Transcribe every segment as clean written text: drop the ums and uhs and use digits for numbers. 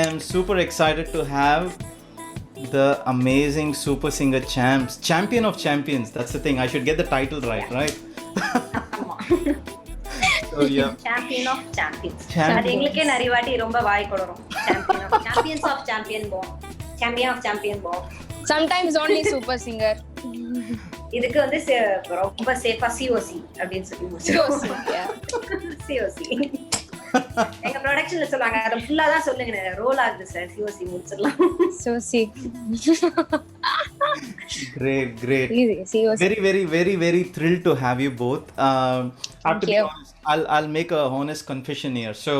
am super excited to have the amazing super singer champion of champions. That's the thing. I should get the title right, Yeah. right? ஆமா. So yeah, champion of champions. அது champion. எங்களுக்கே நிறைய வாட்டி ரொம்ப வாய் கொடரும். Champions of champion போ. Champion of champion போ. Sometimes only super singer. இதுக்கு வந்து ரொம்ப சேஃபா சிஓசி அப்படின்னு சொல்லி COC, yeah. சிஓசி. எங்க ப்ரொடக்ஷன்ல சொல்லுவாங்க அதை ஃபுல்லா தான் சொல்லுங்க ரோல் ஆகுது சார் சிஓசி முடிச்சிடலாம். COC. Great. Easy, COC. Very thrilled to have you both. I have to Thank be you. honest. I'll make a honest confession here. So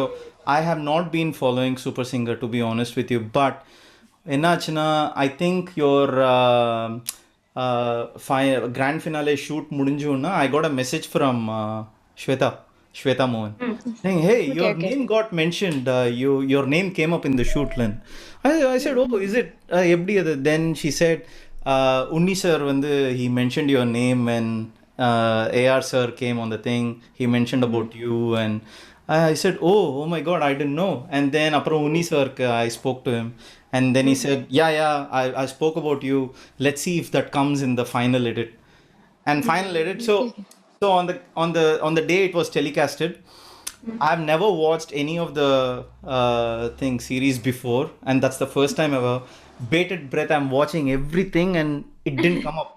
I have not been following Super Singer, to be honest with you, but என்னாச்சுன்னா I think your grand finale shoot முடிஞ்சோன்னா I got a message from Shweta Mohan saying, hey, your okay. name got mentioned. Your name came up in the shoot, Lynn. I said, oh, is it? எப்படி அது? Then she said, Unni sir வந்து he mentioned your name when AR sir came on the thing. He mentioned about you and I said, oh my God, I didn't know. And then அப்புறம் Unni sir I spoke to him and then he said, yeah, I spoke about you. Let's see if that comes in the final edit. And final edit. So on the day it was telecasted, I've never watched any of the series before, and that's the first time ever. Bated breath, I'm watching everything, and it didn't come up.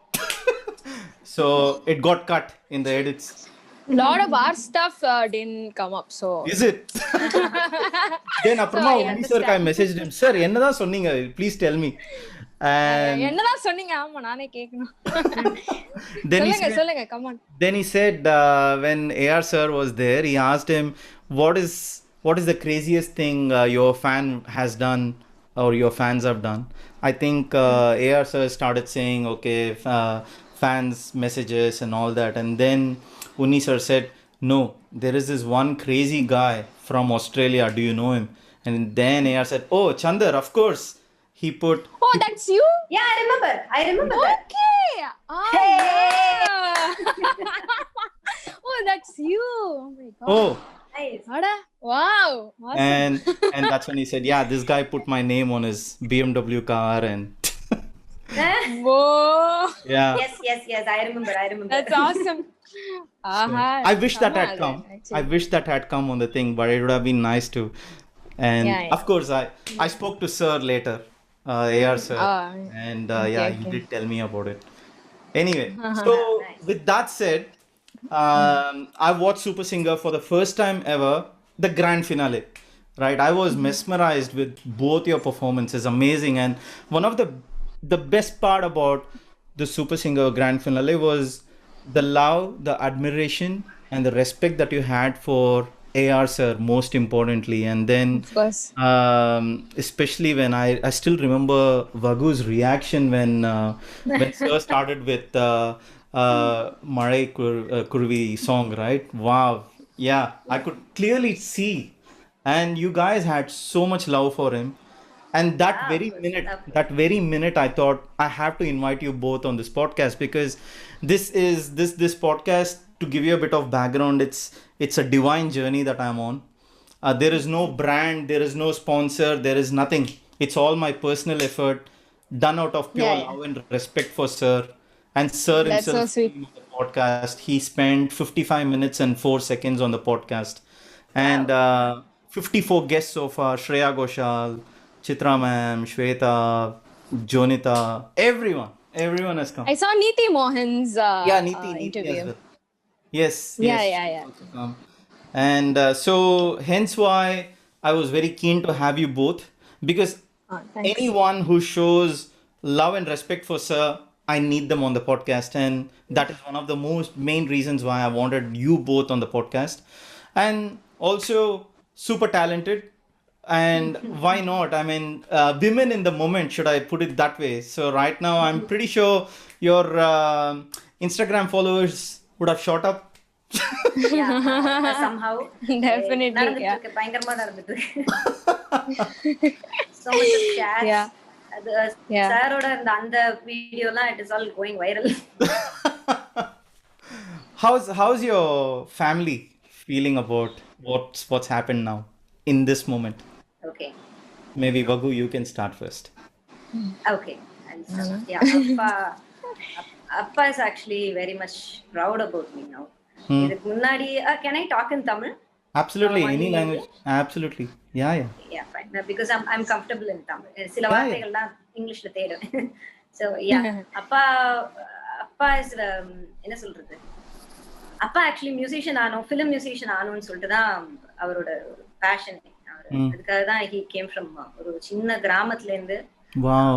So it got cut in the edits. Lot of our stuff didn't come up, so. Is it? Then அப்புறமா I Unni sir I messaged him, sir என்னதான் சொன்னீங்க, please tell me. And என்னதான் சொன்னீங்க? ஆமா நானே கேட்கணும். then he சொல்லுங்க, come on. Then he said, when AR sir was there, he asked him, what is the craziest thing your fan has done or your fans have done? I think AR sir started saying, okay, fans messages and all that, and then Unni sir said, no, there is this one crazy guy from Australia, do you know him? And then AR said, oh, Chandar, of course. He put, Oh, that's you? Yeah, I remember that. Okay. Ah, Hey. yeah. Oh, that's you. Oh my God. oh, Nice. Ada. Wow. Awesome. and that's when he said, yeah, this guy put my name on his BMW car and Whoa. yeah. Yes, I remember. That's awesome. Aha. I wish that had come. Actually. I wish that had come on the thing, but it would have been nice to. And Yeah. of course, I spoke to Sir later, AR Sir, and yeah, he okay. did tell me about it. Anyway, so Nice. with that said, I watched Super Singer for the first time ever, the grand finale. Right, I was mesmerized with both your performances, amazing, and one of the best part about the Super Singer grand finale was the love, the admiration, and the respect that you had for AR sir, most importantly, and then Of course. especially when I still remember Vagu's reaction when sir started with Malai Kurvi song, right? Wow, yeah, I could clearly see, and you guys had so much love for him. And that Yeah, very it was minute, lovely. that very minute, I thought I have to invite you both on this podcast because this podcast, to give you a bit of background, it's a divine journey that I'm on. There is no brand, there is no sponsor, there is nothing. It's all my personal effort done out of pure Yeah. love and respect for Sir. And Sir That's so himself sweet. came on the podcast. He spent 55 minutes and 4 seconds on the podcast. And 54 guests so far: Shreya Ghoshal, Chitra ma'am, Shweta, Jonita, everyone has come. I saw Neeti Mohan's Neeti interview. as well. Yes. Yeah. Also come. And so hence why I was very keen to have you both because Thanks. anyone who shows love and respect for Sir, I need them on the podcast, and that is one of the most main reasons why I wanted you both on the podcast. And also super talented, and why not? I mean, women in the moment, should I put it that way? So right now, I'm pretty sure your Instagram followers would have shot up. Yeah, somehow. Definitely, நடந்துட்டு yeah. இருக்கு, பயங்கரமா நடந்துட்டு இருக்கு. So much of chats. Yeah. அது Yeah. சாரோட அந்த வீடியோலாம் it is all going viral. How's your family feeling about what's happened now in this moment? Okay. Maybe Vagu, you can start first. Okay. Yeah, Appa is actually very much proud about me now. இதுக்கு முன்னாடி can I talk in Tamil? Absolutely, One any in language. Absolutely. Yeah, yeah. Yeah, fine. No, because I'm comfortable in Tamil. சில Yeah, yeah. வார்த்தைகள்லாம் இங்கிலீஷ்ல தேடுவேன். So yeah, அப்பா is என்ன சொல்றது, அப்பா ஆக்சுவலி மியூசிஷியன் ஆனோம், ஃபிலிம் மியூசிஷியன் ஆனோம்னு சொல்லிட்டு தான் அவரோட பேஷன். அதுக்காக தான் ஹி கேம் ஃப்ரம் ஒரு சின்ன கிராமத்துல இருந்து. Wow.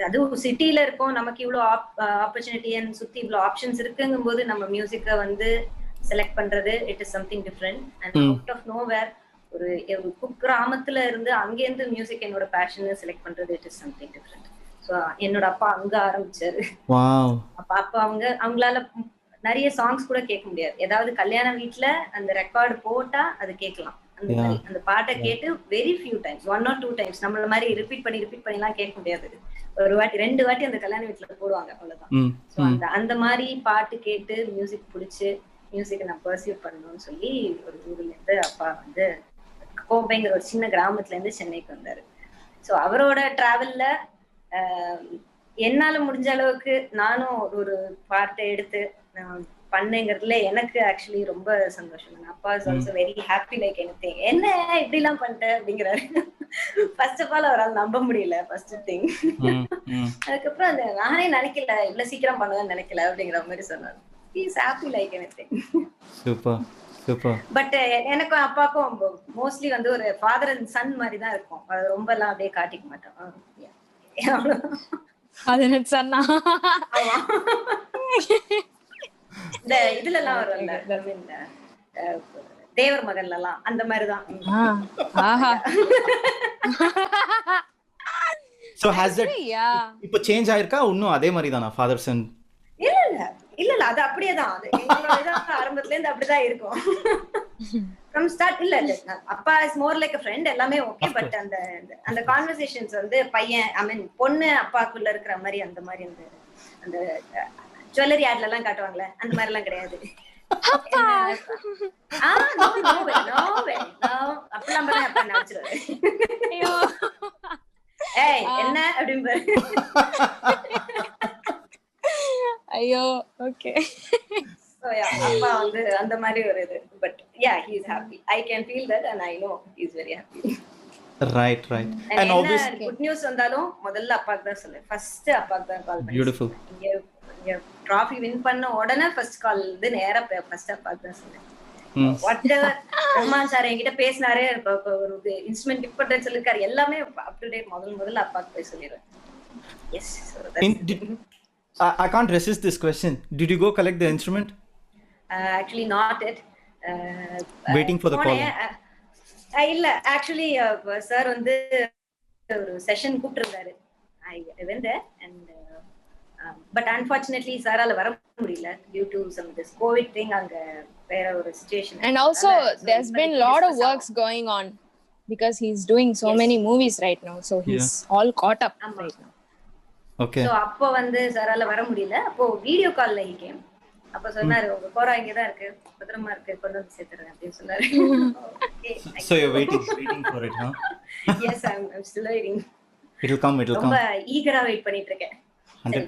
அதுவும் சிட்டில இருக்கோம், நமக்கு இவ்வளவு ஆப்பர்ச்சுனிட்டி அண்ட் சுத்தி இவ்வளவு ஆப்ஷன்ஸ் இருக்குங்கும் போது நம்ம மியூசிக்கை வந்து செலக்ட் பண்றது it is something different. And out of nowhere ஒரு குக்கிராமத்துல இருந்து அங்கேருந்து மியூசிக் என்னோட பேஷன் செலக்ட் பண்றது it is something different. So என்னோட அப்பா அங்க ஆரம்பிச்சாரு. அப்பா அவங்களால நிறைய சாங்ஸ் கூட கேட்க முடியாது. ஏதாவது கல்யாண வீட்டுல அந்த ரெக்கார்டு போட்டா அது கேட்கலாம். அந்த மாதிரி அந்த பாட்டை கேட்டு very few times, 1 or 2 times, நம்மள மாதிரி ரிப்பீட் பண்ணி எல்லாம் கேட்க முடியாது. ஒரு வாட்டி 2 வாட்டி அந்த கல்யாண வீட்டுல போடுவாங்க, அவ்வளவுதான். ஸோ அந்த மாதிரி பாட்டு கேட்டு மியூசிக் பிடிச்சு மியூசிக்கை நான் பர்சியூ பண்ணணும்னு சொல்லி ஒரு ஊர்ல இருந்து அப்பா வந்து கோம்பைங்கிற ஒரு சின்ன கிராமத்துல இருந்து சென்னைக்கு வந்தாரு. ஸோ அவரோட டிராவல்ல என்னால முடிஞ்ச அளவுக்கு நானும் ஒரு பாட்டை எடுத்து பண்ணேங்கிறதுல எனக்கு ஆக்சுவலி ரொம்ப சந்தோஷம். அப்பா is also very happy. Like எனக்கு என்ன இப்படி எல்லாம் பண்ணிட்டேன் அப்படிங்கிறாரு. ஃபர்ஸ்ட் ஆஃப் ஆல் அவரால் நம்ப முடியல, ஃபர்ஸ்ட் திங். அதுக்கப்புறம் அந்த நானே நினைக்கல இவ்வளவு சீக்கிரம் பண்ணுவேன்னு நினைக்கல அப்படிங்கிற மாதிரி சொன்னாரு. He is happy like anything. Super super. But எனக்கும் அப்பாக்கும் மோஸ்ட்லி வந்து ஒரு ஃபாதர் அண்ட் சன் மாதிரி தான் இருக்கும். அது ரொம்ப எல்லாம் அப்படியே காட்டிக்க மாட்டோம். அது என்ன சொன்னா இந்த இதுல எல்லாம் வரும்ல, தேவர் மகன்ல எல்லாம் அந்த மாதிரிதான். So has that இப்போ சேஞ்ச் ஆயிருக்கா? இன்னும் அதே மாதிரி தானா ஃபாதர் சன்? இல்ல அது அப்படியே தான். அது எங்களோட ஆரம்பத்துல இருந்து அப்படிதான் இருக்கும். From start இல்ல அப்பா is more like a friend, எல்லாமே ஓகே. பட் அந்த கான்வர்சேஷன்ஸ் வந்து பையன் ஐ மீன் பொண்ணு அப்பாக்குள்ள இருக்கிற மாதிரி அந்த மாதிரி அந்த ஜுவல்லரி ஆட்ல எல்லாம் காட்டுவாங்களே அந்த மாதிரி எல்லாம் கிடையாது. அப்படிலாம் பண்ண அப்பா நினைச்சிருவாரு. ஏய் என்ன அப்படின்னு. ஐயோ ஓகே. அப்பா வந்து அந்த மாதிரி ஒரு இது. But yeah he is happy. I can feel that and I know he is very happy. Right. And obviously good news வந்தாலும் முதல்ல அப்பாக்கு தான் சொல்ல. ஃபர்ஸ்ட் அப்பாக்கு தான் கால் பண்ணி. Beautiful. இங்க டிராஃபி வின் பண்ண உடனே ஃபர்ஸ்ட் கால் வந்து நேரா ஃபர்ஸ்ட் அப்பாக்கு தான் சொன்னேன். வாட் எவர் ரஹ்மான் சார் என்கிட்ட பேசினாரே, ஒரு இன்ஸ்ட்ருமென்ட் கிஃப்ட் பண்றேன்னு சொல்லிருக்காரு, எல்லாமே அப் டு டேட் முதல்ல அப்பாக்கு போய் சொல்லிடுவேன். S. I can't resist this question. Did you go collect the instrument? Actually not it. Waiting for the call. இல்ல ஆக்சுவலி சார் வந்து ஒரு செஷன் கூப்பிட்டிருந்தாரு. I went there and but unfortunately சாரால வர முடியல due to some this covid thing. அங்க வேற ஒரு situation. And also there's been a lot of works going on because he's doing so many movies right now, so he's all caught up right now. Okay. So அப்போ வந்து சாரால வர முடியல. அப்போ video கால்ல he came. அப்ப சொன்னாரு உங்க கோரா இங்க தான் இருக்கு, பத்திரமா இருக்கு, கொண்டு வந்து சேர்த்துறேன் அப்படின்னு சொன்னாரு. So you're waiting for it, huh? Yes, I'm still waiting. It'll come. ரொம்ப ஈகரா வெயிட் பண்ணிட்டு இருக்கேன்.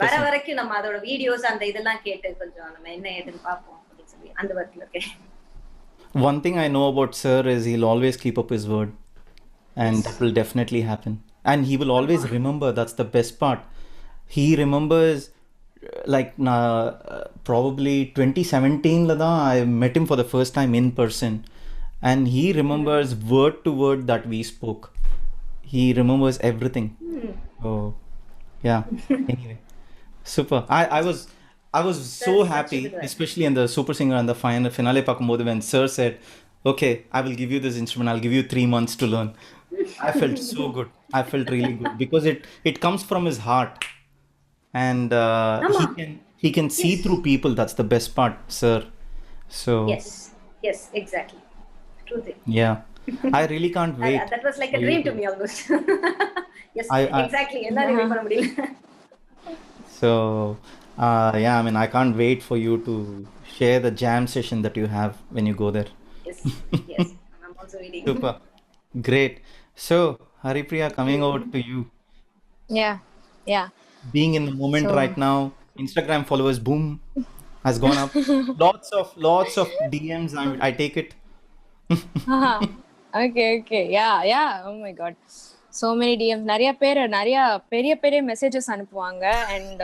வர வரைக்கும் நம்ம அதோட வீடியோஸ் அந்த இதெல்லாம் கேட்டு கொஞ்சம் நம்ம என்ன ஏதுன்னு பாப்போம் அப்படின்னு சொல்லி அந்த வர்க்ல இருக்கேன். One thing I know about sir is he'll always keep up his word, and that will definitely happen. And he will always remember. That's the best part. He remembers. Like probably 2017 la da I met him for the first time in person, and he remembers word to word that we spoke. He remembers everything. Oh yeah. Anyway, super. I was so happy, especially in the Super Singer and the finale pakumbodhu when sir said, okay, I will give you this instrument, I'll give you 3 months to learn. I felt so good. I felt really good because it comes from his heart. And he can see through people. That's the best part, sir. So yes, exactly, true thing. Yeah. I really can't wait. That was like a dream to me almost. Yes, exactly. Ella reveal panna mudiyala. So yeah, I mean I can't wait for you to share the jam session that you have when you go there. Yes. I'm also waiting. Super. Great. So Haripriya, coming over to you. Yeah, yeah. Being in the moment So right now, Instagram followers boom has gone up. Lots of DMs. I take it. okay, okay. Yeah, yeah. Oh my god. So many DMs. நிறைய பேர் நிறைய பெரிய பெரிய messages அனுப்புவாங்க and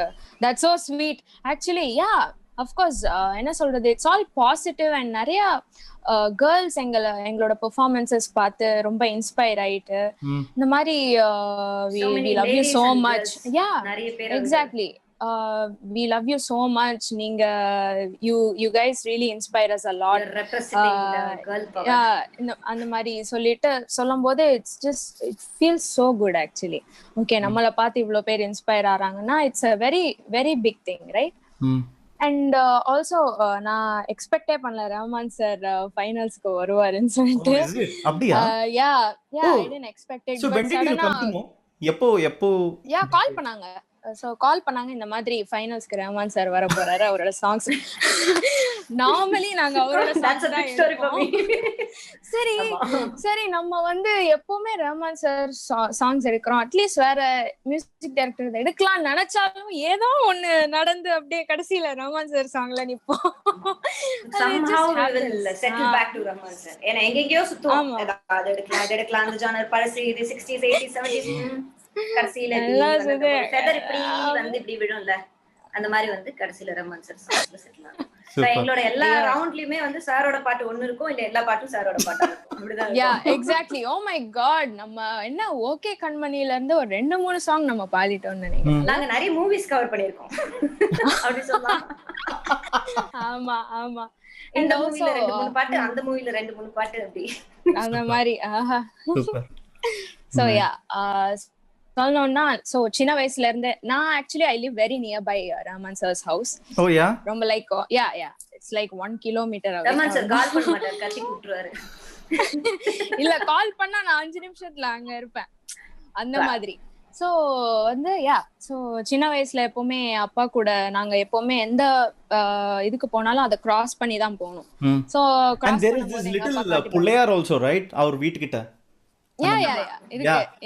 that's so sweet. Actually, yeah, of course. என்ன சொல்றது, it's all positive and நிறைய girls எங்களோட பெர்ஃபார்மன்சஸ் பார்த்து ரொம்ப இன்ஸ்பயர் ஆயிட்டு Hmm. இந்த மாதிரி So many we love you ladies so and much. girls. Yeah, நிறைய பேர் வந்து exactly. We love you so much. நீங்க you guys really inspire us a lot. you're representing the girl power. அந்த மாதிரி சொல்லிட்டு சொல்லும் போது it feels so good actually. Okay, நம்மள பார்த்து இவ்ளோ பேர் inspire ஆறாங்கன்னா it's a very very big thing, right? Hmm. And also நான் எக்ஸ்பெக்டே பண்ணல ரஹ்மான் சார் ஃபைனல்ஸ்க்கு வருவாருன்னு Oh, சொல்லிட்டு. is it? அப்படியா? Yeah, Oh, I didn't expect it. so But when did you suddenly come to know? எப்போ கால் பண்ணாங்க. கால் பண்ணாங்க, இந்த மாதிரி ஃபைனல்ஸ்க்கு ரஹ்மான் சார் வர போறாரு, அவரோட சாங்ஸ். நார்மலி நாங்க அவரோட That's a big story for me. சரி சரி, நம்ம வந்து எப்பவுமே ரஹ்மான் சார் சாங்ஸ் எடுக்கிறோம், அட்லீஸ்ட் வேற மியூசிக் டைரக்டர் எடுக்கலாம்னு நினைச்சாலும் ஏதோ ஒண்ணு நடந்து அப்படியே கடைசியில ரஹ்மான் சார் சாங்ல நிப்போம். Somehow we will settle back to Rahman sir. ஏன்னா எங்கெங்கயோ சுத்துவோம், அது எடுக்கலாம் அந்த ஜானர் பழசு, இது 60s 80s 70s. கடைசியில ஃபெதர் இப்படி வந்து இப்படி விடும்ல, அந்த மாதிரி வந்து கடைசியில ரஹ்மான் சார் சாங்ஸ்ல செட்டில் ஆகும். எங்களோட எல்லா ரவுண்ட்லயுமே வந்து சாரோட பாட்டு ஒண்ணு இருக்கும், இல்ல எல்லா பாட்டும் சாரோட பாட்டா இருக்கும். அப்படிதான். Yeah exactly. Oh my god, நம்ம என்ன ஓகே கண்மணில இருந்து ஒரு 2-3 சாங் நம்ம பாடிட்டோம்னு நினைக்கிறேன். நாங்க நிறைய மூவிஸ் கவர் பண்ணிருக்கோம் அப்படி சொல்லலாம். ஆமா ஆமா. இந்த மூவில 2-3 பாட்டு, அந்த மூவில 2-3 பாட்டு, அப்படி அந்த மாதிரி. ஆஹா. சூப்பர். சோ யா சொல்லணும்னா, சோ சின்ன வயசுல இருந்து நான் actually I live very near by Rahman sir's house. Oh yeah? ரொம்ப like yeah it's like 1 kilometre away. Rahman sir call பண்ண மாட்டார், கத்தி கூப்பிட்டுருவாரு. இல்ல, கால் பண்ணா நான் 5 நிமிஷத்துல அங்க இருப்பேன், அந்த மாதிரி. சோ வந்து சோ சின்ன வயசுல எப்பவுமே அப்பா கூட நாங்க எப்பவுமே எந்த இதுக்கு போனாலும் அதை கிராஸ் பண்ணி தான் போகணும். So And there is this little Pillaiyar also, right? அவர் வீட்டுக்கிட்ட.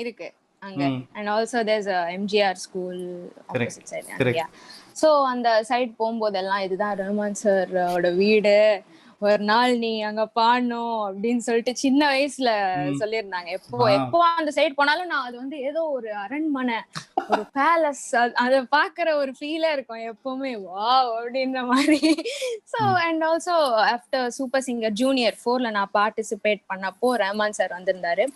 இருக்கு அங்க. And also there's a MGR school opposite side. Yeah. So அந்த சைடு போகும்போதெல்லாம் இதுதான் ரஹ்மான் சாரோட வீடு, ஒரு நாள் நீ அங்க பாடணும் அப்படின்னு சொல்லிட்டு சின்ன வயசுல சொல்லியிருந்தாங்க. எப்போ அந்த சைடு போனாலும் நான் அது வந்து ஏதோ ஒரு அரண்மனை, ஒரு பேலஸ், அத பாக்குற ஒரு ஃபீலா இருக்கும் எப்பவுமே. வாவ் அப்படின்ற மாதிரி. So and also after super singer junior 4ல நான் பார்ட்டிசிபேட் பண்ணப்போ ரஹ்மான் சார் வந்திருந்தாரு.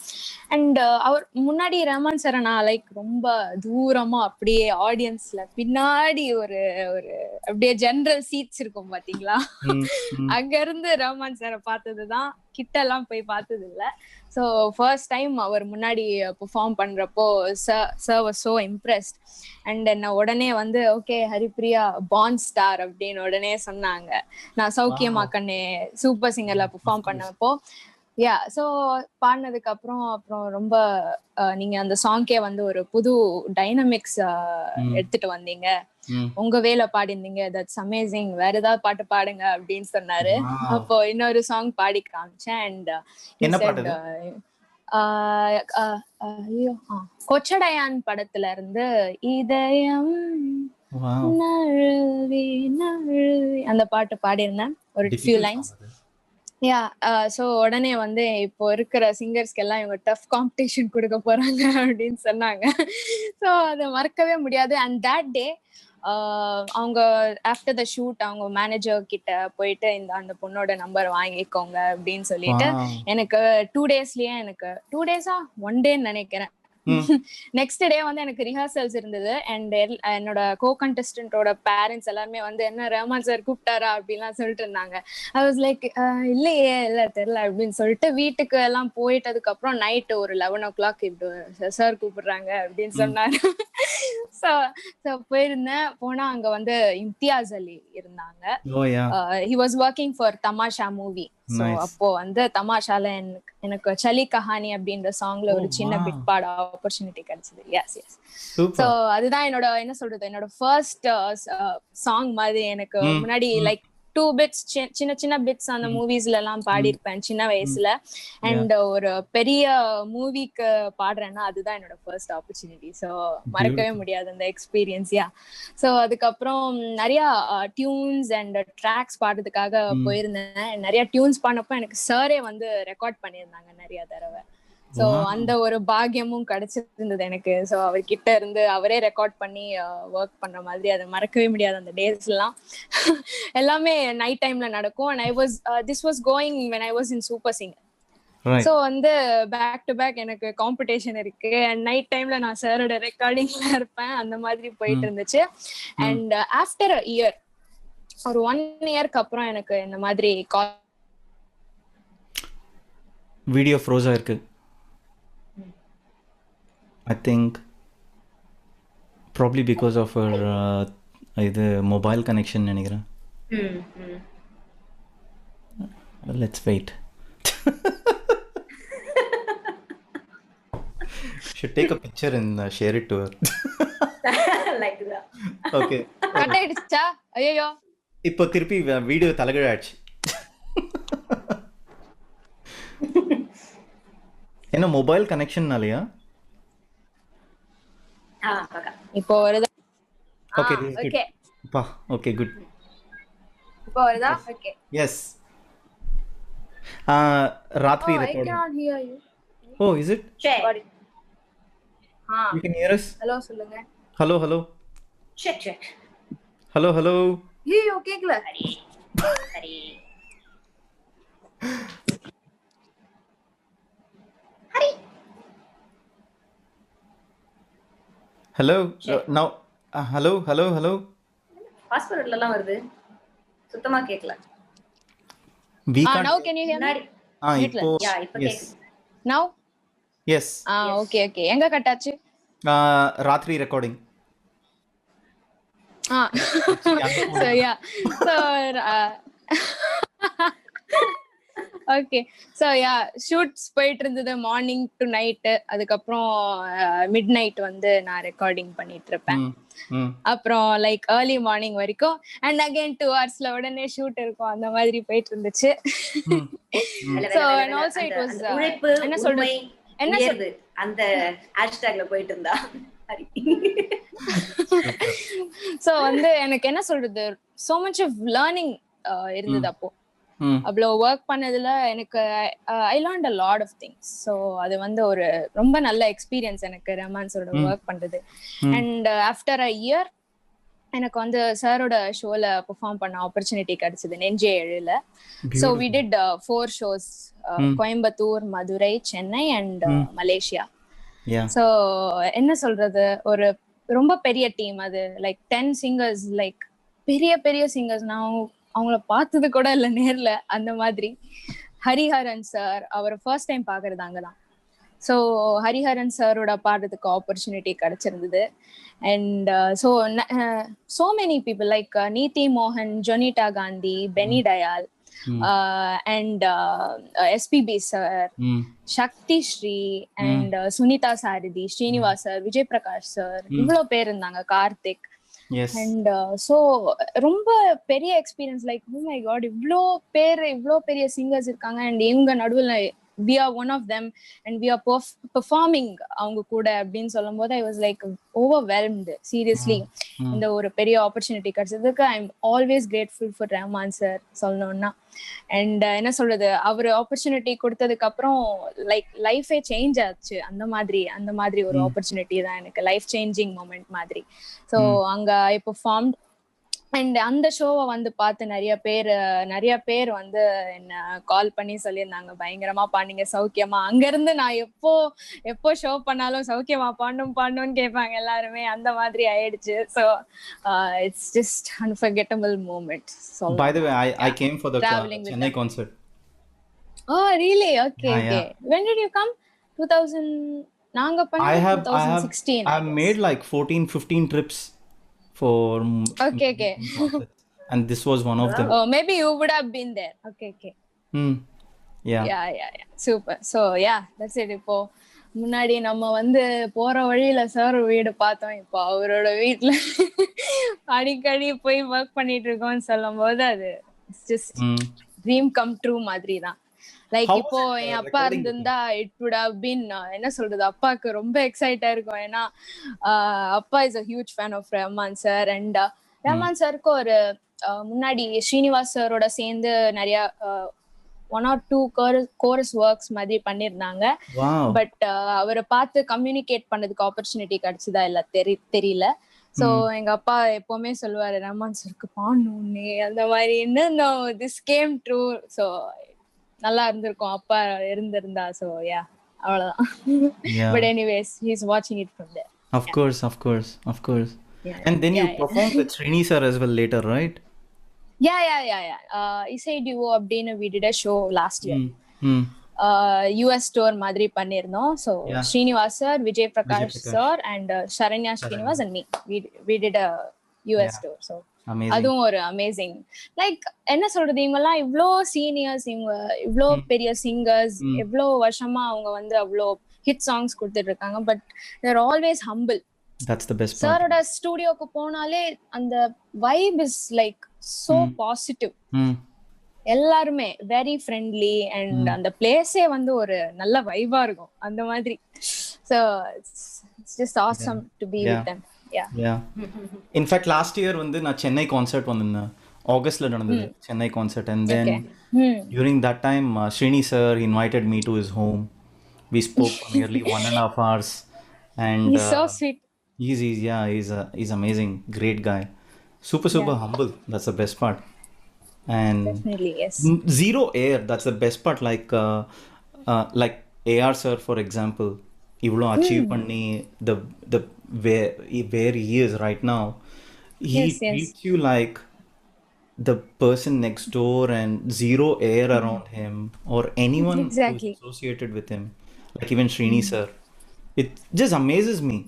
அண்ட் அவர் முன்னாடி ரஹ்மான் சாரை நான் லைக் ரொம்ப தூரமா அப்படியே ஆடியன்ஸ்ல பின்னாடி ஒரு அப்படியே ஜெனரல் சீட்ஸ் இருக்கும் பாத்தீங்களா, அங்க இருந்து ரஹ்மான் சாரை பார்த்ததுதான், கிட்ட எல்லாம் போய் பார்த்தது இல்ல. சோ ஃபர்ஸ்ட் டைம் அவர் முன்னாடி பெர்ஃபார்ம் பண்றப்போ sir was so impressed. And என்ன உடனே வந்து ஓகே ஹரிப்ரியா பான் ஸ்டார் அப்படின்னு உடனே சொன்னாங்க. நான் சௌக்கியமா கண்ணே சூப்பர் சிங்கர்ல பெர்ஃபார்ம் பண்ணப்போ சோ பாடினதுக்கு அப்புறம் ரொம்ப நீங்க அந்த சாங்கே வந்து ஒரு புது டைனமிக்ஸ் எடுத்துட்டு வந்தீங்க, உங்க வேலை பாடிருந்தீங்க, தட்ஸ் அமேசிங், வேற ஏதாவது பாட்டு பாடுங்க அப்படின்னு சொன்னாரு. அப்போ இன்னொரு சாங் பாடி காமிச்சேன். அண்ட் கொச்சடையான் படத்துல இருந்து இதயம் நழுவி நழுவி அந்த பாட்டு பாடியிருந்தேன், ஒரு ஃபியூ லைன்ஸ். சோ உடனே வந்து இப்போ இருக்கிற சிங்கர்ஸ்க்கு எல்லாம் இவங்க டஃப் காம்படிஷன் கொடுக்க போறாங்க அப்படின்னு சொன்னாங்க. சோ அதை மறக்கவே முடியாது. அண்ட் தட் டே அவங்க ஆஃப்டர் த ஷூட் அவங்க மேனேஜர் கிட்ட போயிட்டு அந்த பொண்ணோட நம்பர் வாங்கிக்கோங்க அப்படின்னு சொல்லிட்டு எனக்கு 2 டேஸ்லயே, எனக்கு 2 டேஸா 1 டேன்னு நினைக்கிறேன், நெக்ஸ்ட் டே வந்து எனக்கு ரிஹர்சல்ஸ் இருந்தது. அண்ட் என்னோட கோ கண்டஸ்டன்டோட பேரண்ட்ஸ் எல்லாருமே வந்து என்ன ரஹ்மான் சார் கூப்பிட்டாரா அப்படின்லாம் சொல்லிட்டு இருந்தாங்க. ஐ வாஸ் லைக் இல்லையே, இல்ல தெரியல அப்படின்னு சொல்லிட்டு வீட்டுக்கு எல்லாம் போயிட்டதுக்கு அப்புறம் நைட் ஒரு 11 o'clock இப்படி சார் கூப்பிடுறாங்க அப்படின்னு சொன்னாரு. போயிருந்தேன். போனா அங்க வந்து இம்தியாஸ் அலி இருந்தாங்க. He was working for Tamasha movie. So அப்போ வந்து தமாஷால எனக்கு சலி கஹானி அப்படின்ற சாங்ல ஒரு சின்ன பிட் பாட ஆப்பர்ச்சுனிட்டி கிடைச்சது. எஸ். சோ அதுதான் என்னோட என்ன சொல்றது, என்னோட ஃபர்ஸ்ட் சாங் மாதிரி. எனக்கு முன்னாடி லைக் 2 பிட்ஸ் சின்ன சின்ன பிட்ஸ் அந்த மூவிஸ்ல எல்லாம் பாடியிருப்பேன் சின்ன வயசுல. அண்ட் ஒரு பெரிய மூவிக்கு பாடுறேன்னா அதுதான் என்னோட ஃபர்ஸ்ட் ஆப்பர்ச்சுனிட்டி. ஸோ மறக்கவே முடியாது அந்த எக்ஸ்பீரியன்ஸ். யா. ஸோ அதுக்கப்புறம் நிறைய டியூன்ஸ் அண்ட் ட்ராக்ஸ் பாடுறதுக்காக போயிருந்தேன். நிறைய டியூன்ஸ் பாடினப்போ எனக்கு சாரே வந்து ரெக்கார்ட் பண்ணியிருந்தாங்க நிறைய தடவை. ஸோ அந்த ஒரு பாக்கியமும் கிடைச்சிருந்தது எனக்கு. ஸோ அவர்கிட்ட இருந்து அவரே ரெக்கார்ட் பண்ணி ஒர்க் பண்ற மாதிரி அதை மறக்கவே முடியாது அந்த டேஸ் எல்லாம். எல்லாமே நைட் டைம்ல நடக்கும். And this was going when I was in Super Singer. So வந்து பேக் டு பேக் எனக்கு காம்படிஷன் இருக்கு அண்ட் நைட் டைம்ல நான் சாரோட ரெக்கார்டிங்ல இருப்பேன். அந்த மாதிரி போயிட்டு இருந்துச்சு. அண்ட் ஆஃப்டர் அ இயர், ஒரு 1 இயர்க்கு அப்புறம் எனக்கு இந்த மாதிரி வீடியோ ஃப்ரோஸா இருக்கு. I think probably because of her இது mobile connection நினைக்கிறேன். Let's wait. Should take a picture and share it to her. Like that. Okay. Cut ஆயிடுச்சா? ஐயோ, இப்போ திருப்பி வீடியோ தலைகீழாச்சு. என்ன மொபைல் கனெக்ஷன்னாலயா? இப்போ வருதா? ஓகே ஓகே பா. Okay good. இப்போ வருதா? ஓகே. எஸ். ராத்திரி I recording. cannot hear you. Oh, is it? Check. You can hear us? Hello சொல்லுங்க. Hello, hello. Check. Hello, hello. ஐயோ கேக்கல. Hari. Hello. Now hello. பாஸ்வேர்ட்ல எல்லாம் வருது. சுத்தமா கேக்கல. We Now can't. can you hear me? இப்போ இப்ப yes. கேக்குது. Now? Yes. ஓகே. எங்க கட் ஆச்சு? ராத்திரி recording. So yeah. So okay. So yeah, shoots போயிட்டு இருந்தது மார்னிங் டு நைட்டு. அதுக்கப்புறம் மிட் நைட் வந்து நான் ரெக்கார்டிங் பண்ணிட்டு இருப்பேன். அப்புறம் லைக் ஏர்லி மார்னிங் வரைக்கும் அண்ட் அகைன் 2 ஹவர்ஸ்ல உடனே ஷூட் இருக்கும். அந்த மாதிரி போயிட்டு இருந்துச்சு. So and also it was என்ன சொல்றது அந்த ஹேஷ்டேக்ல போயிட்டு இருந்தா. ஸோ வந்து எனக்கு என்ன சொல்றது, so much of learning இருந்தது அப்போ. அவ்வளோ ஒர்க் பண்ணதுல எனக்கு I learned a lot of things. So அது வந்து ஒரு ரொம்ப நல்ல எக்ஸ்பீரியன்ஸ் எனக்கு ரஹ்மான் சாரோட ஒர்க் பண்றது. அண்ட் ஆஃப்டர் அ இயர் எனக்கு வந்து சாரோட ஷோல பெர்ஃபார்ம் பண்ண ஆப்பர்ச்சுனிட்டி கிடைச்சது நெஞ்சே எழுல. So we did 4 shows, Coimbatore, Madurai, Chennai and Malaysia. So என்ன சொல்றது, ஒரு ரொம்ப பெரிய டீம் அது. லைக் 10 சிங்கர்ஸ், லைக் பெரிய பெரிய சிங்கர்ஸ். நான் அவங்கள பார்த்தது கூட இல்லை நேர்ல. அந்த மாதிரி ஹரிஹரன் சார், அவரை ஃபர்ஸ்ட் டைம் பாக்குறது அங்கதான். ஸோ ஹரிஹரன் சாரோட பாடுறதுக்கு ஆப்பர்ச்சுனிட்டி கிடைச்சிருந்தது. And so many people like Neeti மோகன், Jonita Gandhi, Benny Dayal, and SPB sir, Sakthi Shree, and Sunitha Sarathy, Srinivas sir, Vijay Prakash sir, இவ்வளோ பேர் இருந்தாங்க, கார்த்திக். அண்ட் ஸோ ரொம்ப பெரிய experience. Like oh my god, இவ்வளோ பெரிய சிங்கர்ஸ் இருக்காங்க அண்ட் இவங்க நடுவில் we are one of them and we are performing அவங்க கூட அப்படின்னு சொல்லும் போது I was like overwhelmed, seriously. இந்த ஒரு பெரிய ஆப்பர்ச்சுனிட்டி கிடைச்சதுக்கு I am always grateful for Rahman sir சொல்லணும்னா. அண்ட் என்ன சொல்றது, அவர் ஆப்பர்ச்சுனிட்டி கொடுத்ததுக்கு அப்புறம் லைக் லைஃபே சேஞ்ச் ஆச்சு. அந்த மாதிரி ஒரு ஆப்பர்ச்சுனிட்டி தான் எனக்கு லைஃப் சேஞ்சிங் மொமெண்ட் மாதிரி. ஸோ அங்க ஐ பெர்ஃபார்ம்ட். அண்ட் அந்த ஷோவை வந்து பார்த்து நிறைய பேர் வந்து என்ன கால் பண்ணி சொல்லியிருந்தாங்க, பயங்கரமா பாடுங்க, சௌக்கியமா. அங்க இருந்து நான் எப்போ ஷோ பண்ணாலும் சௌக்கியமா பாடணும்னு கேட்பாங்க எல்லாருமே. அந்த மாதிரி ஆயிடுச்சு. So it's just unforgettable moment. By the way, I came for the Chennai concert. Oh really? Okay. When did you come? 2000 நாங்க பண்ண 2016. I have made like 14-15 trips for okay and this was one of them. Oh, maybe you would have been there. Okay. Yeah. Super. So yeah, that's it. இப்போ முன்னாடி நம்ம வந்து போற வழியில sir வீடு பார்த்தோம். இப்போ அவரோட வீட்டுல அடிக்கடி போய் ஒர்க் பண்ணிட்டு இருக்கோம்னு சொல்லும் போது அது it's just Mm. Dream come true மாதிரி தான். லைக் How was இப்போ it என் அப்பா recording it? இருந்திருந்தா இட் வுட் ஹவ் பீன் என்ன சொல்றது, அப்பாவுக்கு ரொம்ப எக்ஸைட்டா இருக்கும். ஏன்னா அப்பா is a huge fan of Rahman sir. And Rahman சாருக்கு ஒரு முன்னாடி ஸ்ரீனிவாஸ் சாரோட சேர்ந்து நிறைய 1 or 2 கோரஸ் ஒர்க்ஸ் மாதிரி பண்ணிருந்தாங்க. Wow. பட் அவரை பார்த்து கம்யூனிகேட் பண்ணதுக்கு ஆப்பர்ச்சுனிட்டி கிடைச்சதா இல்ல தெரியல. சோ எங்க அப்பா எப்பவுமே சொல்லுவாரு, ரஹ்மான் சாருக்கு பாடணும்னு அந்த மாதிரி. இன்னும் திஸ் கேம் ட்ரூ. சோ நல்லா இருந்திருக்கும் அப்பா இருந்திருந்தா. சோ யா, அவ்வளவுதான். Yeah. But anyways he is watching it from there. Of course, of course, of course. Yeah. And then you Yeah, yeah. performed with Srini sir as well later, right? Yeah. இசை duo அப்படின்னு we did a show last year. Mm. US tour மாதிரி பண்ணிருந்தோம். So Yeah. Srinivas sir, Vijay Prakash Prakash. Sir and Saranya Srinivas and me we did a US Yeah. tour. So Amazing. அதுவும் ஒரு amazing. Like என்ன சொல்றது, இவங்க எல்லாம் இவ்ளோ சீனியர்ஸ், இவங்க இவ்ளோ பெரிய சிங்கர்ஸ், எவ்வளோ வருஷமா அவங்க வந்து அவ்வளோ ஹிட் சாங்ஸ் கொடுத்துட்டு இருக்காங்க. But they're always humble. That's the best part. சாரோட ஸ்டுடியோக்கு போனாலே அந்த vibe is like so positive. Mm. எல்லாருமே வெரி ஃப்ரெண்ட்லி அண்ட் அந்த பிளேஸே வந்து ஒரு நல்ல வைபா இருக்கும் அந்த மாதிரி. So it's just awesome to be with them. Yeah. In fact, last year வந்து நான் சென்னை கான்சர்ட் வந்திருந்தேன். ஆகஸ்ட்ல நடந்தது Chennai concert. And then during that time, Srini sir invited me to his home. We spoke for nearly 1.5 hours. And He's so sweet. he's amazing, great guy. Super humble. That's the best part. And Definitely, yes. zero air. That's the best part. Like AR sir, for example, ivlo achieve panni the where he is right now. He treats you like the person next door and zero air around him or anyone Exactly. who's associated with him. Like even Srini sir. It just amazes me.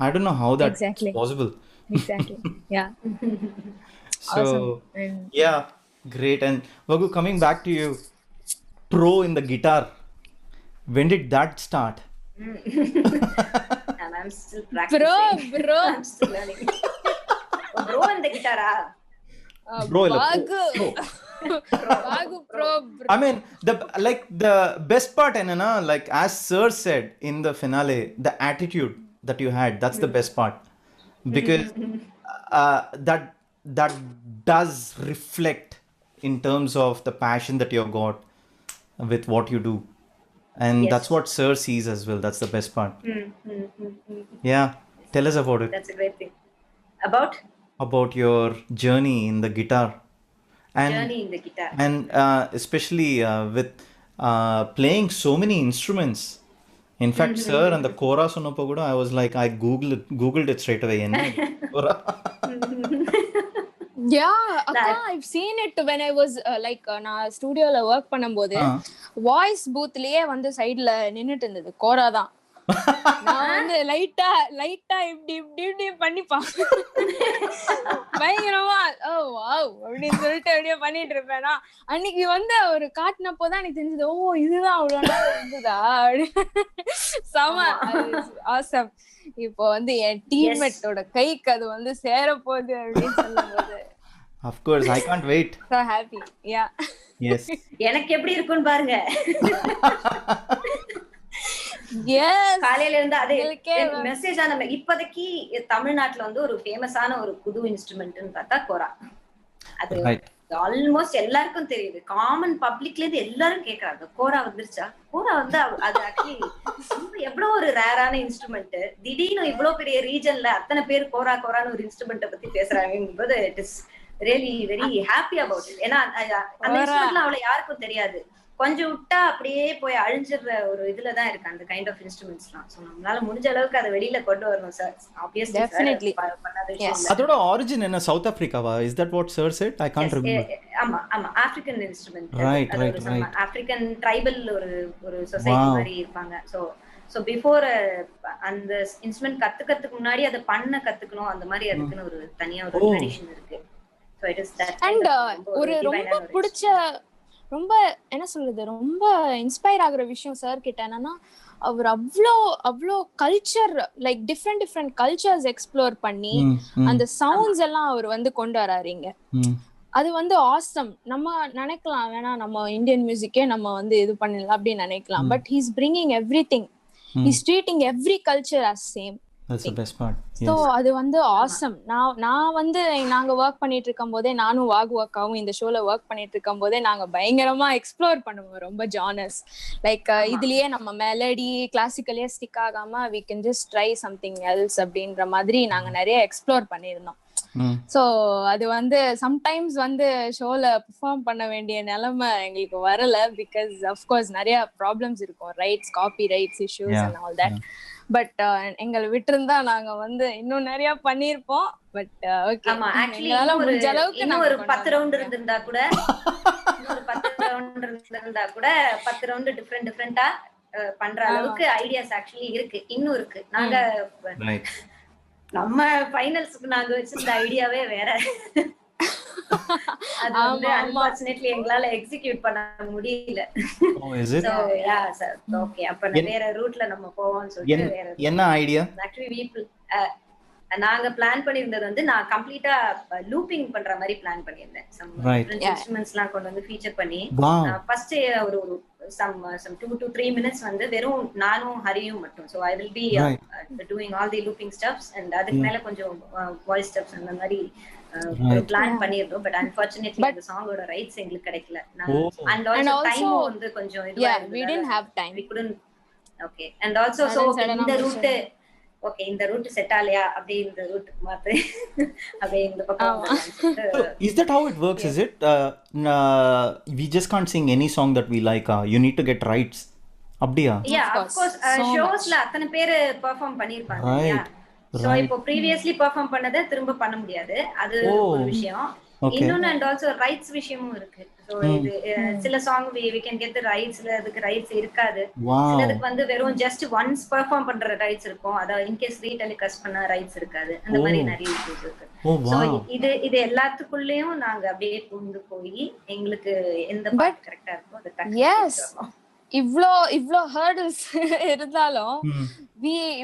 I don't know how that's Exactly. possible. Exactly. Yeah. So Awesome. And yeah, great. And Vagu, coming back to you, pro in the guitar. When did that start? And I'm still practicing. bro I'm still learning. Bro in the guitar. Bro, Vagu. Vagu pro. I mean, the best part, enna, like as Sir said in the finale, the attitude that you had, that's the best part. Because that does reflect in terms of the passion that you got with what you do. And that's what Sir sees as well. That's the best part. Yeah. Tell us about it. That's a great thing. About your journey in the guitar. And Journey in the guitar. And especially with playing so many instruments. In fact, sir, and the kora sonappo kuda, I was like, I googled it straight away. Kora. Yeah, akka, I've seen it when I was நான் ஸ்டுடியோல work பண்ணும்போது voice பூத்லயே வந்து சைடுல நின்னுட்டு இருந்தது கோரா தான். நான் வந்து லைட்டா இப்படி பண்ணிப்பான் பயங்கரமா ஓ வாவ் அப்படின்னு சொல்லிட்டு அப்படியே பண்ணிட்டு இருப்பேனா. அன்னைக்கு வந்து ஒரு காட்டினப்போதான் எனக்கு தெரிஞ்சது, ஓ இதுதான் அவ்வளவு நாள் இருந்ததா அப்படி. செம ஆசம். இப்போ வந்து என் டீம்மேட்டோட கைக்கு அது வந்து சேர போகுது அப்படின்னு சொல்லும்போது Of course, I can't wait. So happy. Yeah. Yes. எனக்கு எப்படி இருக்குன்னு பாருங்க. Yes. காலையில இருந்து அதே மெசேஜ் ஆன இப்போதைக்கு தமிழ்நாட்டுல வந்து ஒரு ஃபேமஸான ஒரு புது இன்ஸ்ட்ருமெண்ட்னு பார்த்தா கோரா. அது ஆல்மோஸ்ட் எல்லாருக்கும் தெரியுது. காமன் பப்ளிக்ல இருந்து எல்லாரும் கேக்குறாங்க, கோரா வந்துருச்சா? கோரா வந்து அது ஆக்சுவலி எவ்வளவு ஒரு ரேரான இன்ஸ்ட்ருமெண்ட். திடீர்னு இவ்வளவு பெரிய ரீஜன்ல அத்தனை பேர் கோரான்னு ஒரு இன்ஸ்ட்ருமெண்ட்டை பத்தி பேசுறாங்க. It is really very happy about it. ஏன்னா அந்த இன்ஸ்ட்ருமெண்ட்லாம் அவ்வளவு யாருக்கும் தெரியாது. கொஞ்சம் விட்டா அப்படியே போய் அழிஞ்சிடுற ஒரு இதுலதான் இருக்கு அந்த கைண்ட் ஆஃப் இன்ஸ்ட்ருமெண்ட்ஸ்லாம். சோ நம்மளால முடிஞ்ச அளவுக்கு அதை வெளியில கொண்டு வரணும் சார். Obviously Definitely. அதோட ஆரிஜின் என்ன? சவுத் ஆப்பிரிக்காவா? Is that what sir said? I can't remember. ஆமா African instrument. Right. African tribal ஒரு சொசைட்டி மாதிரி இருப்பாங்க. சோ பிஃபோர் அந்த இன்ஸ்ட்ருமெண்ட் கத்துக்கிறதுக்கு முன்னாடி அதை கத்துக்கணும். அந்த மாதிரி அதுக்குன்னு ஒரு தனியா ஒரு ட்ரெடிஷன் இருக்கு. So it is that. And ஒரு ரொம்ப பிடிச்ச, ரொம்ப என்ன சொல்றது, ரொம்ப இன்ஸ்பயர் ஆகுற விஷயம் சார் கிட்ட என்னன்னா, அவர் அவ்வளோ culture like different cultures explore பண்ணி அந்த சவுண்ட்ஸ் எல்லாம் அவர் வந்து கொண்டு வராருங்க. அது வந்து ஆசம். நம்ம நினைக்கலாம் வேணா நம்ம இந்தியன் மியூசிக்கே நம்ம வந்து இது பண்ணிடலாம் அப்படின்னு நினைக்கலாம். But he's bringing everything. He's treating every culture as same. That's the best part. So Yes. அது வந்து ஆசம். நான் வந்து நாங்க ஒர்க் பண்ணிட்டு இருக்கும் போதே, நானும் வாகு அக்காவும் இந்த ஷோல ஒர்க் பண்ணிட்டு இருக்கும் போதே நாங்க பயங்கரமா எக்ஸ்ப்ளோர் பண்ணுவோம் ரொம்ப ஜானர்ஸ். லைக் இதுலயே நம்ம மெலடி கிளாசிக்கலே ஸ்டிக் ஆகாம we can just try something else அப்படின்ற மாதிரி நாங்க நிறைய எக்ஸ்ப்ளோர் பண்ணியிருந்தோம். ஸோ அது வந்து சம்டைம்ஸ் வந்து ஷோல பெர்ஃபார்ம் பண்ண வேண்டிய நிலைமை எங்களுக்கு வரல. பிகாஸ் அஃப்கோர்ஸ் நிறைய ப்ராப்ளம்ஸ் இருக்கும், rights, copy rights issues and all that. But எங்களை விட்டுருந்தா நாங்க வந்து இன்னும் நிறைய பண்ணிருப்போம். பட் ஓகே, எங்களால முடிஞ்ச அளவுக்கு இன்னும் ஒரு 10 ரவுண்ட் இருந்திருந்தா கூட 10 ரவுண்ட் டிஃபரெண்டா பண்ற அளவுக்கு ஐடியாஸ் ஆக்சுவலி இருக்கு, இன்னும் இருக்கு. நாங்க நம்ம ஃபைனல்ஸ்க்கு நாங்க வச்சிருந்த ஐடியாவே வேற. அது வந்து அன்பார்ச்சுனேட்லி எங்களால எக்ஸிக்யூட் பண்ண முடியல. சோ யா சார், ஓகே, அப்ப வேற ரூட்ல நம்ம போவோம்னு சொல்லிட்டு வேற என்ன ஐடியா ஆக்சுவலி நாங்க பிளான் பண்ணியிருந்தது வந்து நான் கம்ப்ளீட்டா லூப்பிங் பண்ற மாதிரி பிளான் பண்ணியிருந்தேன். சம் டிஃபரண்ட் இன்ஸ்ட்ருமெண்ட்ஸ்லாம் கொண்டு வந்து ஃபீச்சர் பண்ணி ஃபர்ஸ்ட் ஒரு some 2 to 3 minutes வந்து வெறும் நானும் ஹரியும் மட்டும். So I will be doing all the looping steps and அதுக்கு மேல கொஞ்சம் voice steps அந்த மாதிரி பிளான் பண்ணிருந்தோம். பட் அன்ஃபார்ச்சுனேட்லி அந்த சாங்கோட ரைட்ஸ் எங்களுக்கு கிடைக்கல. and also டைம் வந்து கொஞ்சம் இதுவா இருந்தது. we didn't have time, we couldn't. Okay, and also so இந்த ரூட் ஓகே, இந்த ரூட் செட் ஆலையா அப்படியே இந்த ரூட் மாத்து அப்படியே இந்த பக்கம். Is that how it works? Is it we just can't sing any song that we like, you need to get rights அப்படியா? Yeah, of course. ஷோஸ்ல அத்தனை பேர் பெர்ஃபார்ம் பண்ணிருப்பாங்க. சோ இப்போ previously பெர்ஃபார்ம் பண்ணதை திரும்ப பண்ண முடியாது, அது ஒரு விஷயம். இன்னொன்னு and also rights விஷயமும் இருக்கு. சோ இது சில song we can get the rights, அதுக்கு ரைட்ஸ் இருக்காது. சிலதுக்கு வந்து வெறும் ஜஸ்ட் ஒன்ஸ் பெர்ஃபார்ம் பண்ற ரைட்ஸ் இருக்கும், அத இன் கேஸ் ரீடெலிகாஸ்ட் பண்ண ரைட்ஸ் இருக்காது. அந்த மாதிரி நிறைய இஷ்யூஸ் இருக்கு. சோ இது எல்லாத்துக்குள்ளேயும் நாங்க அப்படியே புந்து போய் எங்களுக்கு எந்த பார்ட் கரெக்ட்டா இருக்கோ அது டக்கு. இவ்ளோ ஹர்டல்ஸ் இருந்தாலும்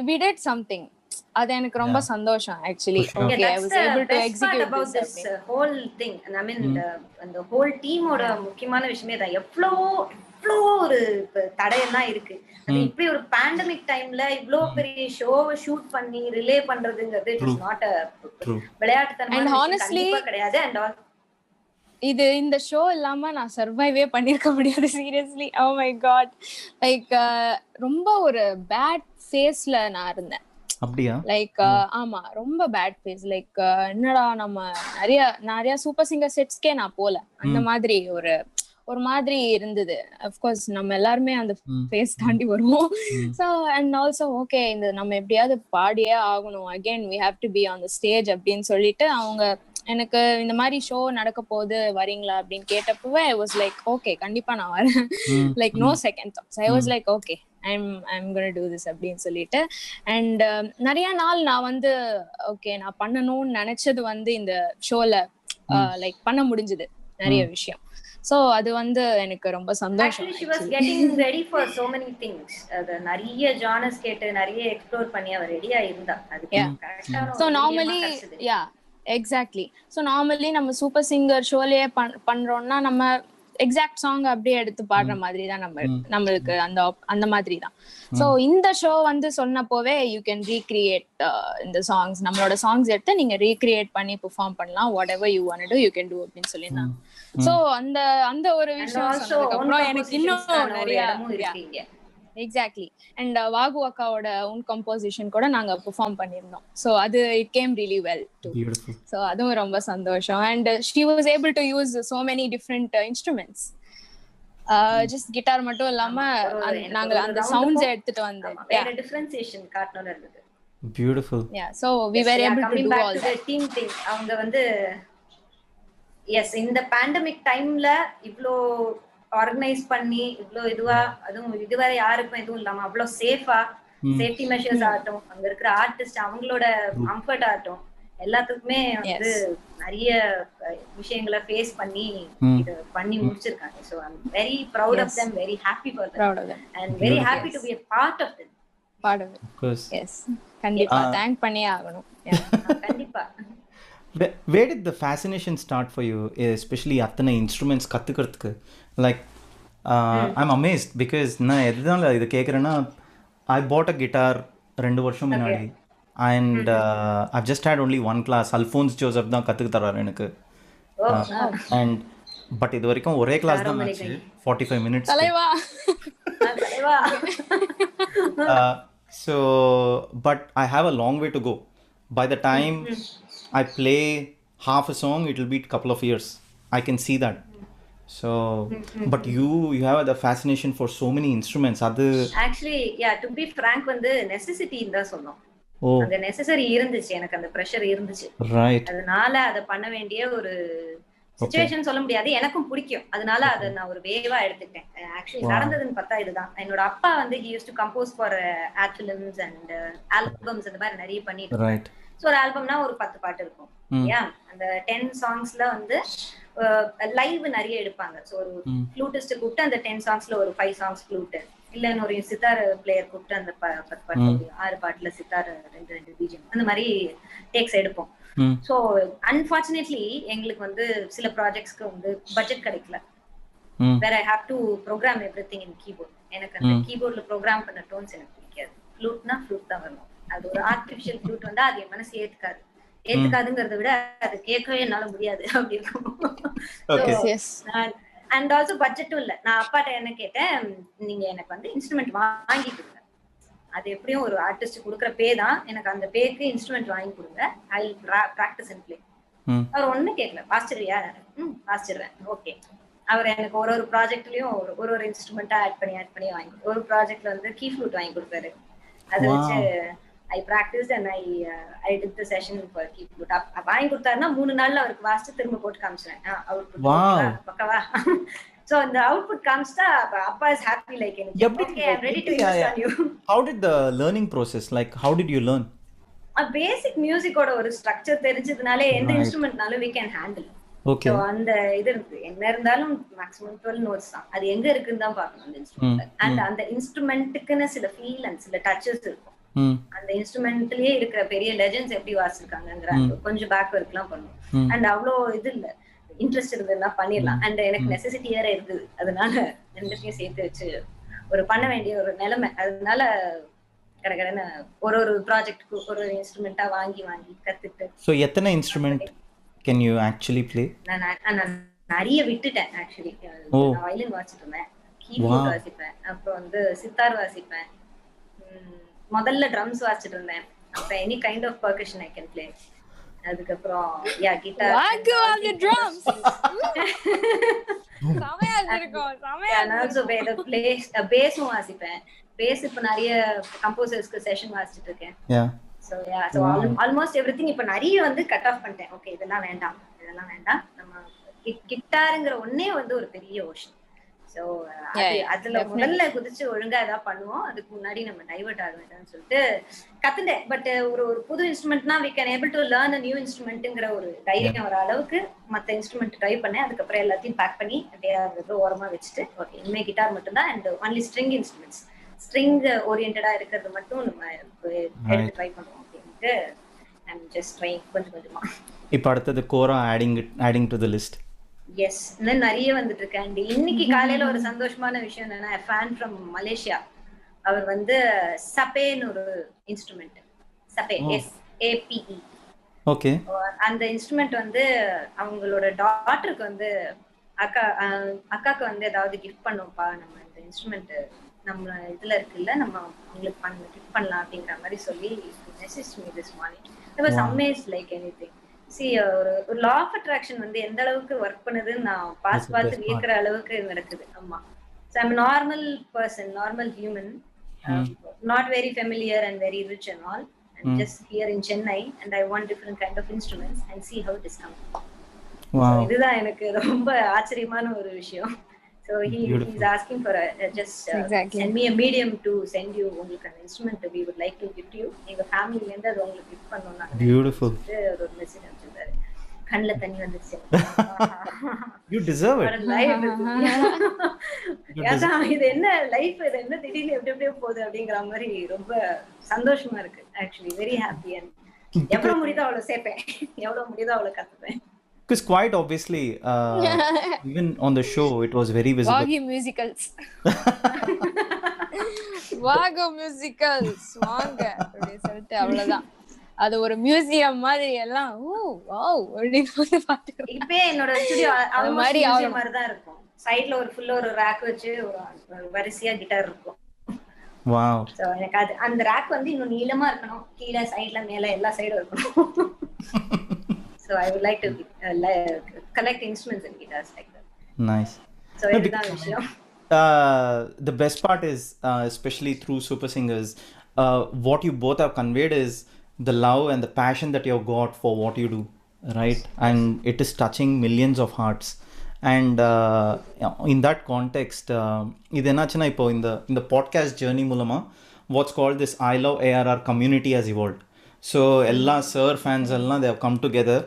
we did something. அது எனக்கு ரொம்ப சந்தோஷம் actually. Okay, I was able to execute about this whole thing. And I mean the whole team ஓட முக்கியமான விஷயமே தான். எவ்ளோ ஒரு தடையெல்லாம் இருக்கு. அது இப்படி ஒரு பேண்டமிக் டைம்ல இவ்ளோ பெரிய ஷோவை ஷூட் பண்ணி ரிலே பண்றதுங்கிறது இட் இஸ் நாட் a விளையாட்டுத்தனமான விஷயம் கிடையாது. And இது இந்த ஷோ இல்லாம நான் சர்வைவே பண்ணிருக்க முடியாது seriously. Oh my God, like ரொம்ப ஒரு பேட் ஃபேஸ்ல நான் இருந்தேன். அப்படியா? லைக் ஆமா, ரொம்ப பேட் ஃபேஸ். லைக் என்னடா நம்ம நிறைய சூப்பர் சிங்கர் செட்ஸ்க்கே நான் போல, அந்த மாதிரி ஒரு மாதிரி இருந்தது. அஃப்கோர்ஸ் நம்ம எல்லாருமே அந்த ஃபேஸ் தாண்டி வருவோம். ஸோ அண்ட் ஆல்சோ ஓகே, இந்த நம்ம எப்படியாவது பாடியே ஆகணும், again we have to be on the stage அப்படின்னு சொல்லிட்டு அவங்க எனக்கு இந்த மாதிரி ஷோ நடக்க போகுது வரீங்களா அப்படின்னு கேட்டப்பவே ஐ வாஸ் லைக் ஓகே, கண்டிப்பா நான் வரேன். Like no second thoughts. I was like okay, I'm going to do this அப்படின்னு சொல்லிட்டு. அண்ட் நிறைய நாள் நான் வந்து ஓகே, நான் பண்ணணும்னு நினைச்சது வந்து இந்த ஷோல லைக் பண்ண முடிஞ்சது நிறைய விஷயம். சோ அது வந்து எனக்கு ரொம்ப சந்தோஷம். Actually she was getting ready for so many things. அது நிறைய ஜானர்ஸ் கேட்டு நிறைய எக்ஸ்ப்ளோர் பண்ணி அவ ரெடியா இருந்தா. அதுக்கு கரெக்ட்டா. So normally exactly. So normally நம்ம சூப்பர் சிங்கர் ஷோலயே பண்றோம்னா நம்ம எக்ஸாக்ட் சாங் அப்படியே எடுத்து பாடுற மாதிரி தான் நம்மளுக்கு அந்த மாதிரி தான். ஸோ இந்த ஷோ வந்து சொன்னப்போவே யூ கேன் ரீக்ரியேட் இந்த சாங்ஸ், நம்மளோட சாங்ஸ் எடுத்து நீங்க ரீக்ரியேட் பண்ணி பெர்ஃபார்ம் பண்ணலாம், what ever you want to you can do அப்படின்னு சொல்லியிருந்தாங்க. ஸோ அந்த ஒரு விஷயம் சொன்னதுக்கப்புறம் எனக்கு இன்னும் நிறைய எக்ஸாக்ட்லி. அண்ட் வாகு அக்காவோட ஓன் கம்போசிஷன் கூட நாங்க பெர்ஃபார்ம் பண்ணிருந்தோம். சோ அது it came really well to. So அதுவும் ரொம்ப சந்தோஷம். And she was able to use so many different instruments. Just guitar மட்டும் இல்லாம நாங்க அந்த சவுண்ட்ஸ் எடுத்துட்டு வந்து வேற டிஃபரன்சியேஷன் காட்டணும் இருந்தது. Beautiful. So we were able to do all that. team thing அவங்க வந்து எஸ் இந்த பேண்டமிக் டைம்ல இவ்ளோ ஆர்கனைஸ் பண்ணி இவ்ளோ இதுவா, அதுவும் இதுவரை யாருக்கும் எதுவும் இல்லாம அவ்வளோ சேஃபா, சேஃப்டி மெஷர்ஸ் ஆகட்டும், அங்க இருக்கிற ஆர்டிஸ்ட் அவங்களோட கம்ஃபர்ட் ஆகட்டும், எல்லாத்துக்குமே வந்து நிறைய விஷயங்களை ஃபேஸ் பண்ணி இது பண்ணி முடிச்சிருக்காங்க. So I am very proud of them, very happy for them and very happy to be a part of them. Part of it. Of course. Yes. கண்டிப்பா தேங்க் பண்ணி ஆகணும். கண்டிப்பா. Where did the fascination start for you, especially அத்தனை instruments கற்றுக்கிறதுக்கு? Like I'm amazed because நான் எதுதான் இதை கேட்குறேன்னா, ஐ பாட் அ கிட்டார் 2 வருஷம் ஓகே. முன்னாடி and I've just had only one class. Alphons Joseph தான் கற்றுக்கு தர்றாரு எனக்கு. ஓ அண்ட் பட் இது வரைக்கும் ஒரே கிளாஸ் தான் தாரோமலை ஆச்சு, கை 45 மினிட்ஸ்க்கு. தலைவா. தலைவா. So, but I have a long way to go. By the time I play half a song, it will be a couple of years. I can see that. So, but you have the fascination for so many instruments. அது actually yeah to be frank வந்து நெசசிட்டின்னு தான் சொன்னோம். ஓ அந்த necessary இருந்துச்சு, எனக்கு அந்த pressure இருந்துச்சு. ரைட். அதனால அதை பண்ண வேண்டிய ஒரு சுச்சுவேஷன் சொல்ல முடியாது, எனக்கும் பிடிக்கும், அதனால அதை நான் ஒரு வேவா எடுத்துக்கிட்டேன். ஆக்சுவலி நடந்ததுன்னு பார்த்தா இதுதான். என்னோட அப்பா வந்து he use to compose for add films and albums அந்த மாதிரி நிறைய பண்ணிட்டு ரைட். ஸோ ஒரு ஆல்பம்னா ஒரு 10 பாட்டு இருக்கும் இல்லையா. அந்த 10 சாங்ஸ்ல வந்து லைவ் நிறைய எடுப்பாங்க. ஸோ ஒரு ஃப்ளூட்டிஸ்ட் கூப்பிட்டு அந்த 10 சாங்ஸ்ல ஒரு 5 சாங்ஸ் ஃப்ளூட்டு, இல்லைன்னு ஒரு சித்தார் பிளேயர் கூப்பிட்டு அந்த 10 பாட்டு 6 பாட்டுல சித்தார் 2 பீஜம் அந்த மாதிரி டேக்ஸ் எடுப்போம். ஸோ அன்பார்ச்சுனேட்லி எங்களுக்கு வந்து சில ப்ராஜெக்ட்ஸ்க்கு வந்து பட்ஜெட் கிடைக்கல. வேற I have to program everything in keyboard. எனக்கு அந்த கீபோர்ட்ல ப்ரோக்ராம் பண்ண டோன்ஸ் எனக்கு பிடிக்காது. ஃப்ளூட்னா ஃப்ளூட் தான் வரணும். அது ஒரு ஆர்டிஃபிஷியல் ஃப்ளூட் வந்தா அது என் மனசு ஏத்துக்காதுங்கிறத விட அது கேட்கவே என்னால முடியாது அப்படி இருக்கும். அண்ட் ஆல்சோ பட்ஜெட்டும் இல்ல. நான் அப்பாட்ட என்ன கேட்டேன், நீங்க எனக்கு வந்து இன்ஸ்ட்ருமெண்ட் வாங்கி கொடுங்க, அது எப்படியும் ஒரு ஆர்டிஸ்ட் கொடுக்குற பே தான், எனக்கு அந்த பேக்கு இன்ஸ்ட்ருமெண்ட் வாங்கி கொடுங்க, ஐ பிராக்டிஸ் அண்ட் பிளே. அவர் ஒண்ணு கேட்கல, வாசிச்சிருவியா? வாசிச்சிருவேன். ஓகே. அவர் எனக்கு ஒரு ப்ராஜெக்ட்லயும் ஒரு இன்ஸ்ட்ருமெண்டா ஆட் பண்ணி வாங்கி, ஒரு ப்ராஜெக்ட்ல வந்து கீ ஃப்ளூட் வாங்கி கொடுத்தாரு. அதை வச்சு I practice and I did the session for key flute. வாங்கி கொடுத்தாருன்னா 3 நாள்ல அவருக்கு வாசிச்சு திரும்ப போட்டு காமிச்சிட்டேன். அவுட்புட் பக்கவா. So இந்த அவுட்புட் காமிச்சா அப்பா இஸ் ஹாப்பி லைக் எனக்கு. Okay, I am ready to invest on you. How did the learning process, like how did you learn? பேசிக் மியூசிக்கோட ஒரு ஸ்ட்ரக்சர் தெரிஞ்சதுனாலே எந்த இன்ஸ்ட்ருமெண்ட்னாலும் we can handle. Okay. So அந்த இது இருக்கு, என்ன இருந்தாலும் மேக்ஸிமம் 12 நோட்ஸ் தான், அது எங்க இருக்குன்னு தான் பார்க்கணும் அந்த இன்ஸ்ட்ருமெண்ட். அண்ட் அந்த இன்ஸ்ட்ருமெண்ட்டுக்குன்னு சில ஃபீல் அண்ட் சில டச்சஸ் இருக்கும். அந்த இன்ஸ்ட்ருமெண்ட்லயே இருக்கிற பெரிய லெஜெண்ட்ஸ் எப்படி வாசிச்சிருக்காங்கங்கிற கொஞ்சம் பேக் ஒர்க்லாம் பண்ணும். அண்ட் அவ்வளோ இது இல்ல, இன்ட்ரெஸ்ட் இருந்ததுன்னா பண்ணிடலாம். அண்ட் எனக்கு நெசசிட்டி வேற இருக்குது, அதனால ரெண்டுத்தையும் சேர்த்து வச்சு ஒரு பண்ண வேண்டிய ஒரு நிலைமை. அதனால கடகடன்னு ஒரு ப்ராஜெக்ட்க்கு ஒரு இன்ஸ்ட்ருமெண்டா வாங்கி கத்துட்டு. So எத்தனை instrument can you actually play? நான் நிறைய விட்டுட்டேன் ஆக்சுவலி. நான் வயலின் வாசிட்டு இருந்தேன், கீபோர்ட் வாசிப்பேன், அப்புறம் வந்து சித்தார் வாசிப்பேன், முதல்ல ட்ரம்ஸ் வாசிட்டு இருந்தேன், அப்புறம் any kind of percussion I can play. அதுக்கப்புறம் யா கிட்டார், drums. சமையா இருக்கும், சமையா. and also பேஸும் வாசிப்பேன். பேஸ் இப்ப நிறைய கம்போசர்ஸ்க்கு செஷன் வாசிட்டு இருக்கேன். So yeah, so almost everything இப்ப நிறைய வந்து கட் ஆஃப் பண்ணிட்டேன். ஓகே, இதெல்லாம் வேண்டாம். நம்ம கிட்டாருங்கிற ஒண்ணே வந்து ஒரு பெரிய ஓஷன். சோ அதுல முதல்ல குதிச்சு ஒழுங்கா ஏதாவது பண்ணுவோம், அதுக்கு முன்னாடி நம்ம டைவர்ட் ஆக வேண்டாம்னு சொல்லிட்டு கத்துட்டேன். பட் ஒரு புது இன்ஸ்ட்ருமெண்ட்னா we can able to learn a new instrumentங்கிற ஒரு தைரியம் வர அளவுக்கு மத்த இன்ஸ்ட்ருமெண்ட் ட்ரை பண்ணேன். அதுக்கப்புறம் எல்லாத்தையும் பேக் பண்ணி அப்படியே அது ஓரமா வச்சுட்டு ஓகே, இனிமே கிட்டார் மட்டும்தான் and only string instruments, string ஓரியன்டா இருக்கிறது மட்டும் நம்ம எடுத்து ட்ரை பண்ணுவோம் அப்படின்ட்டு ஐம் ஜஸ்ட் ட்ரைங் கொஞ்சமா. இப்போ அடுத்தது kora adding to the list. Yes, இன்னும் நிறைய வந்துட்டு இருக்கேன். அண்ட் இன்னைக்கு காலையில ஒரு சந்தோஷமான விஷயம் என்னன்னா, ஃபேன் ஃப்ரம் மலேசியா, அவர் வந்து சபேன்னு ஒரு இன்ஸ்ட்ருமெண்ட், சபே SAPE. ஓகே. அந்த இன்ஸ்ட்ருமெண்ட் வந்து அவங்களோட டாட்டருக்கு வந்து அக்காக்கு வந்து ஏதாவது கிஃப்ட் பண்ணுவோம்ப்பா, நம்ம இந்த இன்ஸ்ட்ருமெண்ட் நம்ம இதுல இருக்குல்ல, நம்ம உங்களுக்கு கிஃப்ட் பண்ணலாம் அப்படிங்கிற மாதிரி சொல்லி message me this morning. It was amazed like anything. ஒரு லா ஆஃப் அட்ராக்ஷன் வந்து எந்த அளவுக்கு ஒர்க் பண்ணுதுன்னு நான் பார்த்து வியக்கிற அளவுக்கு நடக்குது. ஆமா, so I'm normal person, normal human, not very familiar and very rich and all, and just here in Chennai and I want different kind of instruments and see how it is coming. இதுதான் எனக்கு ரொம்ப ஆச்சரியமான ஒரு விஷயம். So he's asking for just send me a medium to send you உங்களுக்கு அந்த instrument we would like to gift you, எங்க ஃபேமிலில இருந்து அது உங்களுக்கு கிஃப்ட் பண்ணனும்னா. பியூட்டிஃபுல். ஒரு மெசேஜ் அனுப்பிச்சாரு, கண்ணுல தண்ணி வந்துச்சு. You deserve it. அதான் இது என்ன லைஃப், இது என்ன திடீர்னு எப்படியோ போகுது அப்படிங்கிற மாதிரி ரொம்ப சந்தோஷமா இருக்கு. ஆக்சுவலி வெரி ஹாப்பி அண்ட் எவ்வளவு முடியுதோ அவ்வளவு சேர்ப்பேன், எவ்வளவு முடியுதோ அவ்வளவு கத்துப்பேன். Because quite obviously, even on the show, it was very visible. வாகி மியூசிக்கல்ஸ் வாகோ மியூசிக்கல்ஸ் வாங்க அப்படின்னு சொல்லிட்டு அவ்வளவுதான். அது ஒரு மியூசியம் மாதிரி எல்லாம் வாவ் அப்படின்னு வந்து பாட்டு. இப்பயே என்னோட ஸ்டுடியோ அது மாதிரி தான் இருக்கும். சைடுல ஒரு ஃபுல்லா ஒரு ரேக் வச்சு ஒரு வரிசையா கிட்டார் இருக்கும். வாவ். சோ எனக்கு அது அந்த ரேக் வந்து இன்னும் நீளமா இருக்கணும், கீழ சைடுல மேல எல்லா சைடும் இருக்கணும். So I would like to collect instruments and guitars like that. Nice. So இதுதான் விஷயம். The best part is, especially through Super Singers, what you both have conveyed is the love and the passion that you've got for what you do, right? And it is touching millions of hearts. And in that context, இது என்னாச்சுன்னா இப்போ இந்த podcast journey மூலமா what's called this I Love ARR community has evolved. So எல்லா Sir fans எல்லாம் they have come together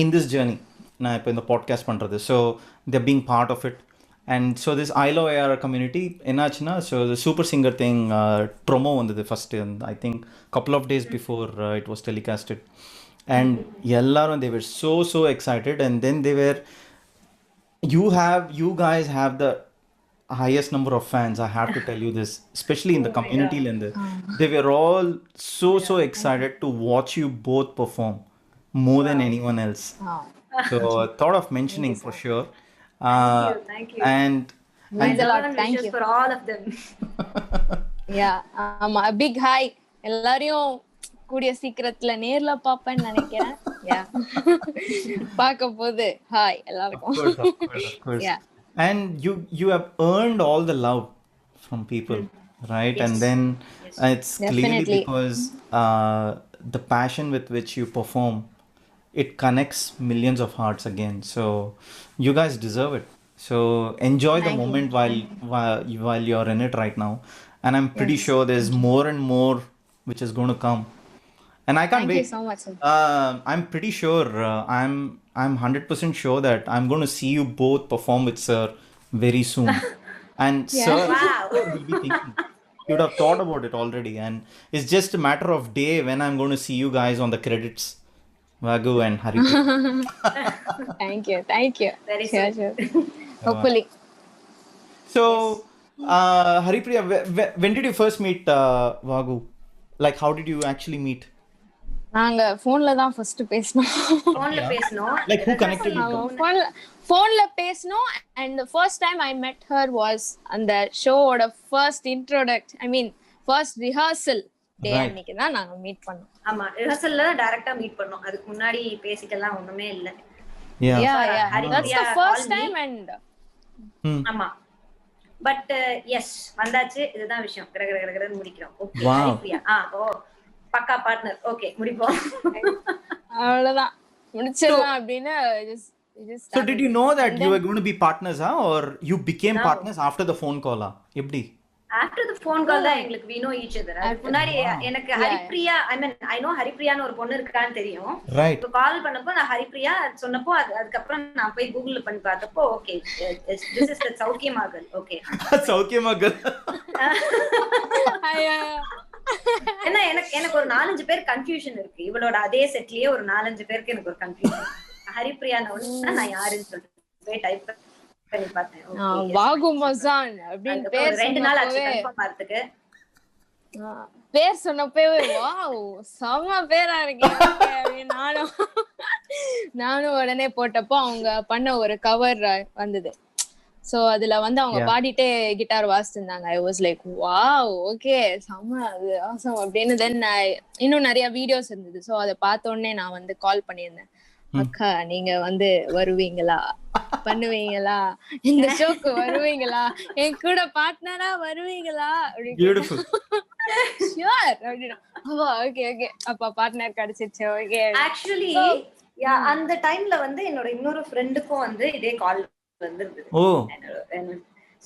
in this journey. நான் இப்போ இந்த பாட்காஸ்ட் பண்ணுறது, so they're being part of it. And so this I Love ARR community என்னாச்சுன்னா, so the Super Singer thing promo வந்தது first, I think couple of days before it was telecasted. And எல்லாரும் they were so excited. And then they were, you guys have the highest number of fans, I have to tell you this, especially in the community. They were all so excited to watch you both perform more than anyone else. So thought of mentioning for sure. Thank you. And means a lot. Thank you for all of them. Yeah, a big hi எல்லாரையும் கூடிய சீக்கிரத்துல நேர்ல பாப்பேன்னு நினைக்கிறேன். Yeah. பார்க்க போது hi எல்லாருக்கும். of course. Yeah. And you have earned all the love from people, right? Yes. And then it's clearly Definitely. because the passion with which you perform, it connects millions of hearts again. So you guys deserve it. So enjoy the Thank you. moment while you're in it right now. And I'm pretty sure there's more and more which is going to come. And I can't Thank wait. you so much. I'm pretty sure, I'm 100% sure that I'm going to see you both perform with Sir very soon. And Sir Wow. will be thinking, you would have thought about it already. And it's just a matter of day when I'm going to see you guys on the credits, Vagu and Hari. Thank you. Very Sure, sure. Hopefully. So, Haripriya, when did you first meet Vagu? Like, how did you actually meet? நாங்க போன்ல தான் first பேசணும். போன்ல பேசணும். Like, who connected you? போன்ல பேசணும். and the first time I met her was அந்த ஷோவோட first first rehearsal day Right. அன்னைக்கு தான் நாங்க மீட் பண்ணோம். ஆமா, ரிஹர்சல்ல டைரக்டா மீட் பண்ணோம். அதுக்கு முன்னாடி பேசிக்கலாம் ஒண்ணுமே இல்ல. Yeah. Yeah. Haripriya That's the first called me. time. And ஆமா, பட் எஸ் வந்தாச்சு. இதுதான் விஷயம். கடகடகடன்னு முடிக்கிறோம். Okay Wow. ஹரிப்ரியா, ஓ பக்கா பார்ட்னர், ஓகே முடிப்போம். அவ்வளவுதான் முடிச்சிடலாம் அப்படின்னு just So did you know that you were going to be partners, or you became partners after the phone call? எப்படி? ஆஃப்டர் தி ஃபோன் கால் தான் எங்களுக்கு we know each other. அதுக்கு முன்னாடி எனக்கு ஹரிப்ரியா, I know ஹரிப்ரியான்னு ஒரு பொண்ணு இருக்கான்னு தெரியும். Right. இப்போ கால் பண்ணப்போ நான் ஹரிப்ரியா சொன்னப்போ அதுக்கப்புறம் நான் போய் கூகுள்ல பண்ணி பார்த்தப்போ ஓகே this is the சௌக்கியமாகல். ஓகே சௌக்கியமாகல். ஏன்னா எனக்கு ஒரு 4-5 பேர் கன்ஃபியூஷன் இருக்கு. இவளோட அதே செட்லயே ஒரு 4-5 பேருக்கு எனக்கு ஒரு கன்ஃபியூஷன். ஹரிப்ரியா நான் யாருன்னு சொல்லிட்டு டைப் பண்ணி பார்த்தேன். வாகு மசான் அப்படின்னு பேர் 2 நாள் ஆச்சு கன்ஃபார்ம் ஆறதுக்கு. பேர் சொன்னப்பவே வாவ் செம பேரா இருக்கே. நானும் உடனே போட்டப்போ அவங்க பண்ண ஒரு கவர் வந்தது. சோ அதுல வந்து அவங்க பாடிட்டே கிட்டார் வாசிச்சிருந்தாங்க. I was like wow okay செம அது ஆசம் அப்படின்னு. தென் இன்னும் நிறைய வீடியோஸ் இருந்தது. சோ அதை பார்த்த உடனே நான் வந்து கால் பண்ணியிருந்தேன். அக்கா நீங்க வந்து வருவீங்களா, பண்ணுவீங்களா, இந்த ஷோக்கு வருவீங்களா, என் கூட பார்ட்னரா வருவீங்களா அப்படின்னு. ஷூர் அப்படின்னா ஓகே அப்ப பார்ட்னர் கிடைச்சிருச்சு. ஓகே ஆக்சுவலி அந்த டைம்ல வந்து என்னோட இன்னொரு ஃப்ரெண்டுக்கும் வந்து இதே கால் வந்திருந்தது.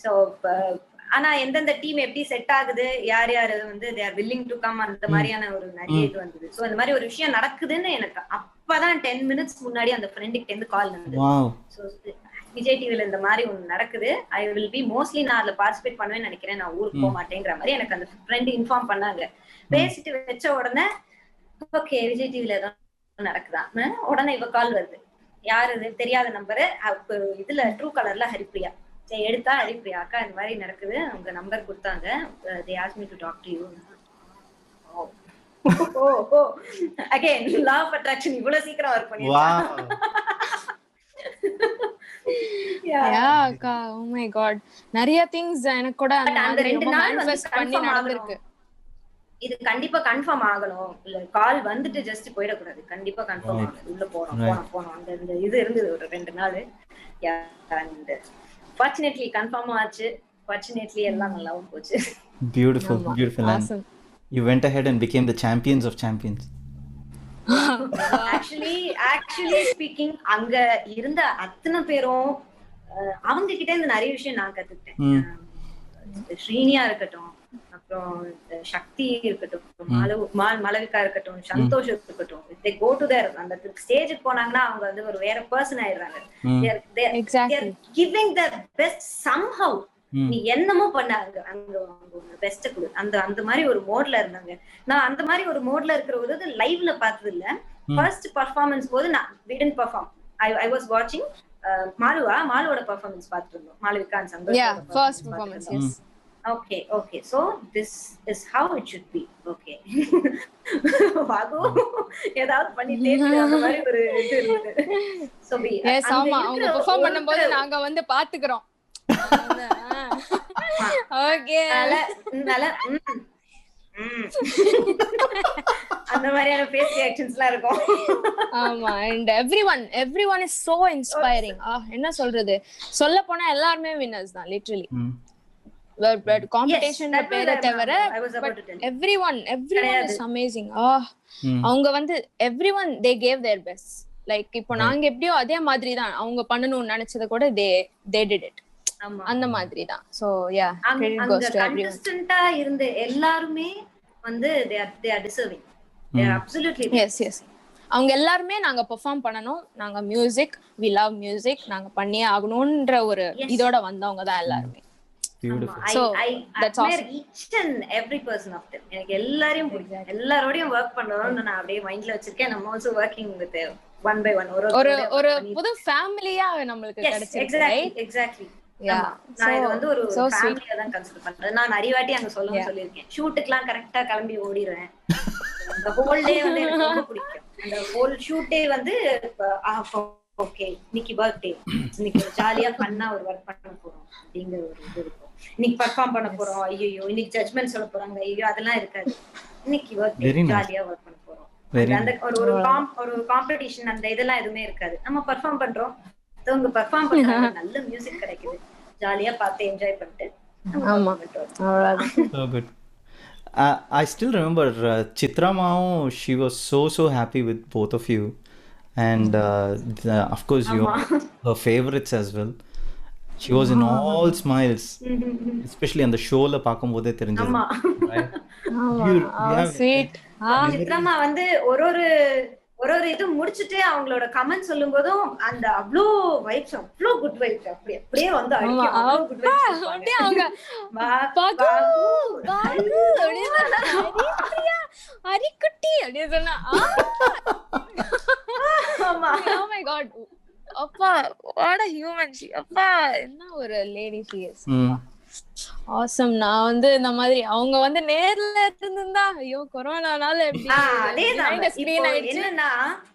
சோ ஆனா எந்தெந்த டீம் எப்படி செட் ஆகுது, யார் யாரு வந்து they are willing to come, அந்த மாதிரியான ஒரு நிறைய இது வந்தது. சோ இந்த மாதிரி ஒரு விஷயம் நடக்குதுன்னு எனக்கு அப்பதான் 10 minutes முன்னாடி அந்த ஃப்ரெண்டுக்கு இருந்து கால் வந்தது. சோ விஜய் டிவில இந்த மாதிரி ஒண்ணு நடக்குது, ஐ வில் பி மோஸ்ட்லி நான் அதுல பார்ட்டிசிபேட் பண்ணுவேன்னு நினைக்கிறேன், நான் ஊருக்கு போக மாட்டேங்கிற மாதிரி எனக்கு அந்த ஃப்ரெண்ட் இன்ஃபார்ம் பண்ணாங்க. பேசிட்டு வச்ச உடனே ஓகே விஜய் டிவில ஏதோ நடக்குதான், உடனே இவ கால் வருது. யாரு இது தெரியாத நம்பரு, இதுல ட்ரூ கலர்ல ஹரிப்ரியா. சரி எடுத்தா ஹரிப்ரியா அக்கா இந்த மாதிரி நடக்குது, உங்க நம்பர் கொடுத்தாங்க, they asked me to talk to you. Again law of attraction இவ்வளவு சீக்கிரம் வர்க் பண்ணிருக்காங்க. அக்கா ஓ மை காட் நிறைய திங்ஸ் எனக்கு கூட அந்த 2 நாள் மேனிஃபெஸ்ட் பண்ணி நடந்திருக்கு. இது கண்டிப்பா கன்ஃபார்ம் ஆகணும், இல்ல கால் வந்துட்டு ஜஸ்ட் போயிடக்கூடாது, கண்டிப்பா கன்ஃபார்ம் ஆகணும். உள்ள போறோம் அந்த இது இருந்தது ஒரு 2 நாள். அண்ட் ஃபார்ச்சுனேட்லி கன்ஃபார்ம் ஆச்சு, ஃபார்ச்சுனேட்லி எல்லாம் நல்லாவும் போச்சு. Beautiful and you went ahead and became the champions of champions. actually speaking அங்க இருந்த அத்தனை பேரும் அவங்க கிட்ட இருந்து நிறைய விஷயம் நான் கத்துக்கிட்டேன். ஸ்ரீனியா இருக்கட்டும், அப்புறம் சக்தி இருக்கட்டும், மலவிகா இருக்கட்டும், சந்தோஷம் இருக்கட்டும், they go to their அந்த ஸ்டேஜுக்கு போனாங்கன்னா அவங்க வந்து ஒரு வேற பர்சன் ஆயிடுறாங்க. they are giving their best somehow. நீ என்னமோ பண்ணாங்க அங்க பெஸ்ட் கொடு, அந்த மாதிரி ஒரு மோட்ல இருந்தாங்க. நான் அந்த மாதிரி ஒரு மோட்ல இருக்கிற போது லைவ்ல பார்த்தது இல்ல. ஃபர்ஸ்ட் பெர்ஃபார்மன்ஸ் போது நான் we didn't perform, I was watching மாலுவோட பெர்ஃபார்மன்ஸ் பார்த்துட்டு இருந்தோம், Malavika and Santhosh first performance. Yes okay so this is how it should be. okay வாகு ஏதாவது பண்ணிட்டே அந்த மாதிரி ஒரு இது இருந்தது. so எஸ் ஆமா அவங்க பெர்ஃபார்ம் பண்ணும்போது நாங்க வந்து பாத்துக்கிறோம். ஓகே நல்ல அந்த மாதிரியான ஃபேஸ் ரியாக்ஷன்ஸ்லாம் இருக்கும். ஆமா and everyone is so inspiring. என்ன சொல்றது, சொல்ல போனா எல்லாரும் வின்னர்ஸ் தான் லிட்டரலி. but competition பேரை தவிர everyone is amazing. அவங்க வந்து everyone they gave their best. like இப்போ நாங்க எப்படியோ அதே மாதிரி தான் அவங்க பண்ணணும்னு நினைச்சத கூட they did it. அந்த மாதிரி தான். so yeah credit goes to everyone. கன்சிஸ்டன்ட்டா இருந்த எல்லாரும் வந்து they are deserving. they are absolutely yes அவங்க எல்லாரும் நாங்க பெர்ஃபார்ம் பண்ணனும், நாங்க மியூசிக் we love music, நாங்க பண்ணியே ஆகணும்ன்ற ஒரு இதோட வந்தவங்க தான் எல்லாரும். Beautiful. So that's awesome. each and every person of them எனக்கு எல்லாரையும் பிடிக்கும், எல்லாரோடையும் வர்க் பண்ணணும்னு நான் அப்படியே மைண்ட்ல வச்சிருக்கேன். நம்ம also working with one by one ஒரு புது ஃபேமிலியா நமக்கு கிடைச்சிருக்கு. exactly நான் இது வந்து ஒரு ஃபேமிலியா தான் கன்சிடர் பண்றேன். நான் நிறைய வாட்டி அங்க சொல்லிருக்கேன், ஷூட்டுக்குலாம் கரெக்டா கிளம்பி ஓடிடுவேன். அந்த ஹோல் டே வந்து எனக்கு ரொம்ப பிடிக்கும். அந்த ஹோல் ஷூட்டே வந்து ஓகே இன்னைக்கு பர்த்டே, இன்னைக்கு ஜாலியா பண்ணா ஒரு ஒர்க் பண்ண போறோம் அப்படிங்கிற ஒரு இது இருக்கும். இன்னைக்கு பெர்ஃபார்ம் பண்ண போறோம், ஐயோ இன்னைக்கு ஜட்ஜ்மெண்ட் சொல்ல போறாங்க, ஐயோ அதெல்லாம் இருக்காது. இன்னைக்கு பர்த்டே ஜாலியா ஒர்க் பண்ண போறோம். அந்த ஒரு காம்படிஷன் அந்த இதெல்லாம் எதுவுமே இருக்காது. நம்ம பெர்ஃபார்ம் பண்றோம், அவங்க பெர்ஃபார்ம் பண்றாங்க, நல்ல மியூசிக் கிடைக்குது, ஜாலியா பார்த்து என்ஜாய் பண்ணிட்டு. ஆமா அவ்வளவுதான். So good. I still remember Chitra Mao, she was so happy with both of you, and of course you are her favorites as well. She was in all smiles, especially on the show la paakumbodhe therinjadhu. Right? ஆமா sweet. சித்ராமா வந்து ஒரு இது முடிச்சிட்டு அவங்களோட comment சொல்லும் போதும் அந்த அவ்வளோ வைப்ஸ், அவ்வளோ குட் வைப்ஸ் அப்படியே வந்து அப்படியே அவங்க ஹரிக்குட்டி அப்படியே சொன்னா oh my god அப்பா what a human she, அப்பா என்ன ஒரு லேடி she is. ஆசம். நான் வந்து இந்த மாதிரி அவங்க வந்து நேர்ல இருந்திருந்தா ஐயோ கொரோனானால எப்படி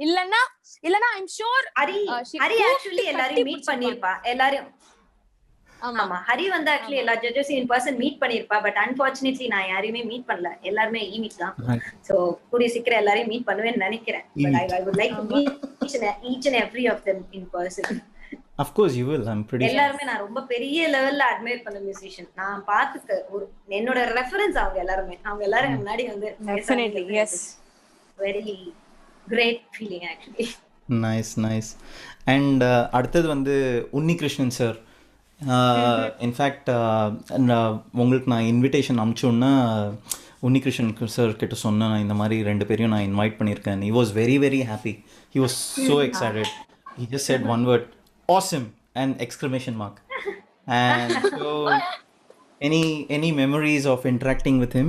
இல்லன்னா ஐம் ஷூர் ஹரி ஆக்சுவலி எல்லாரையும் மீட் பண்ணிருப்பா. எல்லாரும் ஆமா ஹரி வந்து ஆக்சுவலி எல்லா ஜட்ஜஸையும் இன் பர்சன் மீட் பண்ணிருப்பா. பட் அன்பார்ச்சுனேட்லி நான் யாரையுமே மீட் பண்ணல, எல்லாருமே ஈமிட் தான். சோ கூடிய சீக்கிரம் எல்லாரையும் மீட் பண்ணுவேன்னு நினைக்கிறேன். But I would like to meet each and every of them in person. Of course you will. I'm pretty எல்லாரும் நான் ரொம்ப பெரிய லெவல்ல அட்மையர் பண்ண மியூசிஷியன். நான் பார்த்துக்க ஒரு என்னோட ரெஃபரன்ஸ் அவங்க எல்லாரும் முன்னாடி வந்து definitely yes very great feeling actually. nice and அடுத்தது வந்து உன்னிகிருஷ்ணன் சார். இன்ஃபேக்ட் உங்களுக்கு நான் இன்விடேஷன் அனுப்பிச்சோன்னா உன்னிகிருஷ்ணன் சார் கிட்ட சொன்னேன், நான் இந்த மாதிரி 2 பேரையும் நான் இன்வைட் பண்ணியிருக்கேன். he was very happy, he was so excited. He just said one word, awesome, and exclamation mark. And so, any memories of interacting with him?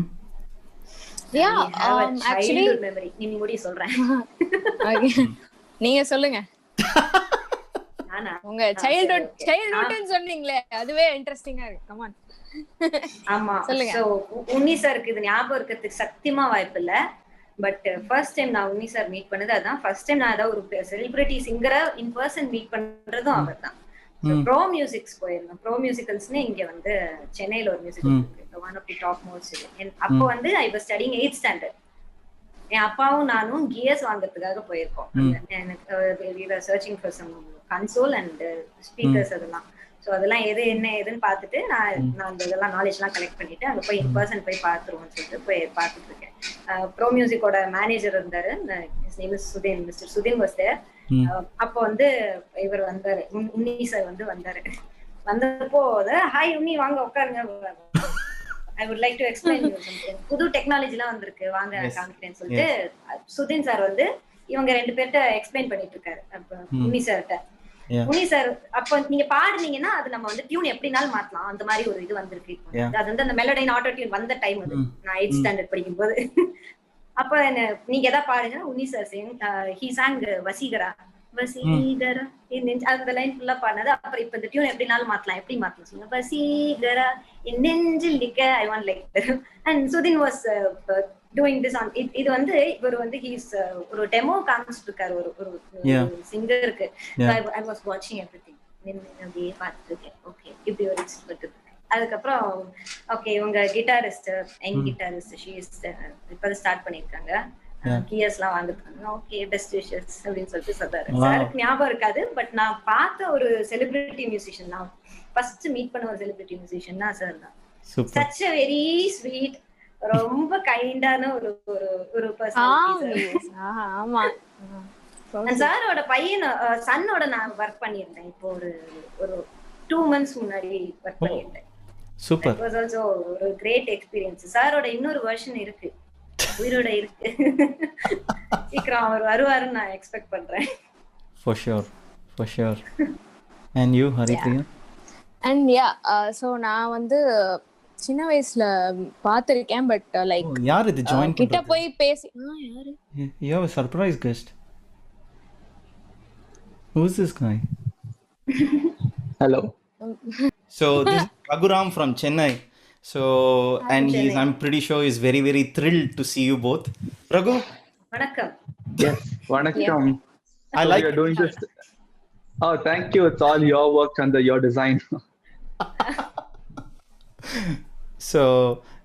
Yeah, I have a actually childhood memory. நீ முடி சொல்றேன். okay. நீங்க சொல்லுங்க. நானா? உங்க சைல்ட்ஹுட்னு சொன்னீங்களே அதுவே இன்ட்ரஸ்டிங்கா இருக்கு. Come on. ஆமா. சொல்லுங்க. சோ உன்னி சாருக்கு இது ஞாபகம் இருக்கிறதுக்கு சத்தியமா வாய்ப்பு இல்ல. பட் ஃபர்ஸ்ட் டைம் நான் உன்னி சார் மீட் பண்ணது அதான். ஃபர்ஸ்ட் டைம் நான் ஏதாவது ஒரு செலிபிரிட்டி சிங்கரை இன் பர்சன் மீட் பண்றதும் அவர் தான். ப்ரோ மியூசிக்ஸ் போயிருந்தோம். ப்ரோ மியூசிக்கல்ஸ்னு இங்க வந்து சென்னையில ஒரு மியூசிக்கல் இருக்கு, one of the top most. அப்போ வந்து I was studying 8th standard. என் அப்பாவும் நானும் கியர்ஸ் வாங்குறதுக்காக போயிருக்கோம். எனக்கு searching for some console and speakers அதெல்லாம். ஸோ அதெல்லாம் எது ஏதுன்னு பார்த்துட்டு நான் அந்த இதெல்லாம் நாலேஜ்லாம் கலெக்ட் பண்ணிட்டு அங்கே போய் இன் பர்சன் போய் பார்த்துருவோம்னு சொல்லிட்டு போய் பார்த்துட்டு இருக்கேன். ப்ரோ மியூசிக்கோட மேனேஜர் இருந்தாரு, Sudheen, mister Sudheen was there. அப்போ வந்து இவர் வந்தாரு, உன்னி சார் வந்து வந்தாரு. வந்தப்போ ஹாய் உன்னி வாங்க உட்காருங்க, I would like to explain you something, புது டெக்னாலஜிலாம் வந்திருக்கு வாங்க காமிக்கிறேன்னு சொல்லிட்டு சுதீன் சார் வந்து இவங்க 2 பேர்ட்ட எக்ஸ்பிளைன் பண்ணிட்டு இருக்காரு உன்னி சார்கிட்ட. உன்னி சார் அப்ப நீங்க பாடுனீங்கன்னா அது நம்ம வந்து டியூன் எப்படினாலும் மாத்தலாம், அந்த மாதிரி ஒரு இது வந்திருக்கு. அது வந்து அந்த மெலோடின் ஆட்டோ டியூன் வந்த டைம் அது, நான் 8th ஸ்டாண்டர்ட் படிக்கும் போது. அப்ப நீங்க எதா பாடுங்க, Unni sir he sang Vaseegara Vaseegara அந்த லைன் ஃபுல்லா பாடினது. அப்புறம் இப்ப இந்த டியூன் எப்படினாலும் மாத்தலாம், எப்படி மாத்தலாம் சொல்லுங்க, வசீகரா என் நெஞ்சில் நிக்க I want like. And Sudhin was doing this on இது வந்து இவர் வந்து ஹீஸ் ஒரு டெமோ காமிச்சிட்டு இருக்காரு ஒரு சிங்கருக்கு. ஐ வாஸ் வாட்சிங் எவ்ரிதிங், அப்படியே பார்த்துட்டு இருக்கேன். ஓகே இப்படி ஒரு இன்ஸ்ட்ருமெண்ட் இருக்கு. அதுக்கப்புறம் ஓகே இவங்க guitarist, young guitarist, she is இப்ப ஸ்டார்ட் பண்ணிருக்காங்க, கியர்ஸ்லாம் வாங்கிருக்காங்க. ஓகே பெஸ்ட் விஷஸ் அப்படின்னு சொல்லிட்டு சொல்றாரு. சாருக்கு ஞாபகம் இருக்காது, பட் நான் பார்த்த ஒரு செலிபிரிட்டி மியூசிஷியன், நான் ஃபர்ஸ்ட் மீட் பண்ண ஒரு செலிபிரிட்டி மியூசிஷியன்னா சார் தான். சச் a வெரி ஸ்வீட், ரொம்ப கைண்டான ஒரு பர்சனாலிட்டி. ஆமா. சாரோட பையன் சன்னோட நான் ஒர்க் பண்ணியிருந்தேன். இப்போ ஒரு 2 months முன்னாடி ஒர்க் பண்ணியிருந்தேன். சூப்பர். இட் வாஸ் ஆல்சோ ஒரு கிரேட் எக்ஸ்பீரியன்ஸ். சாரோட இன்னொரு வெர்ஷன் இருக்கு, உயிரோட இருக்கு. சீக்கிரம் அவர் வருவாருன்னு நான் எக்ஸ்பெக்ட் பண்றேன். For sure. And you, Haripriya? And yeah, so நான் வந்து சின்ன வயசுல பாத்திருக்கேன், பட் லைக் யார் இது ஜாயின் கிட்ட போய் பேசி யாரு? You have a surprise guest. Who's this guy? Hello. So this is Raghuram from Chennai. So and I'm pretty sure he's very very thrilled to see you both. Raghu, வணக்கம். Yes, vanakkam. I like you're doing this. Oh, thank you. It's all your work and your design. So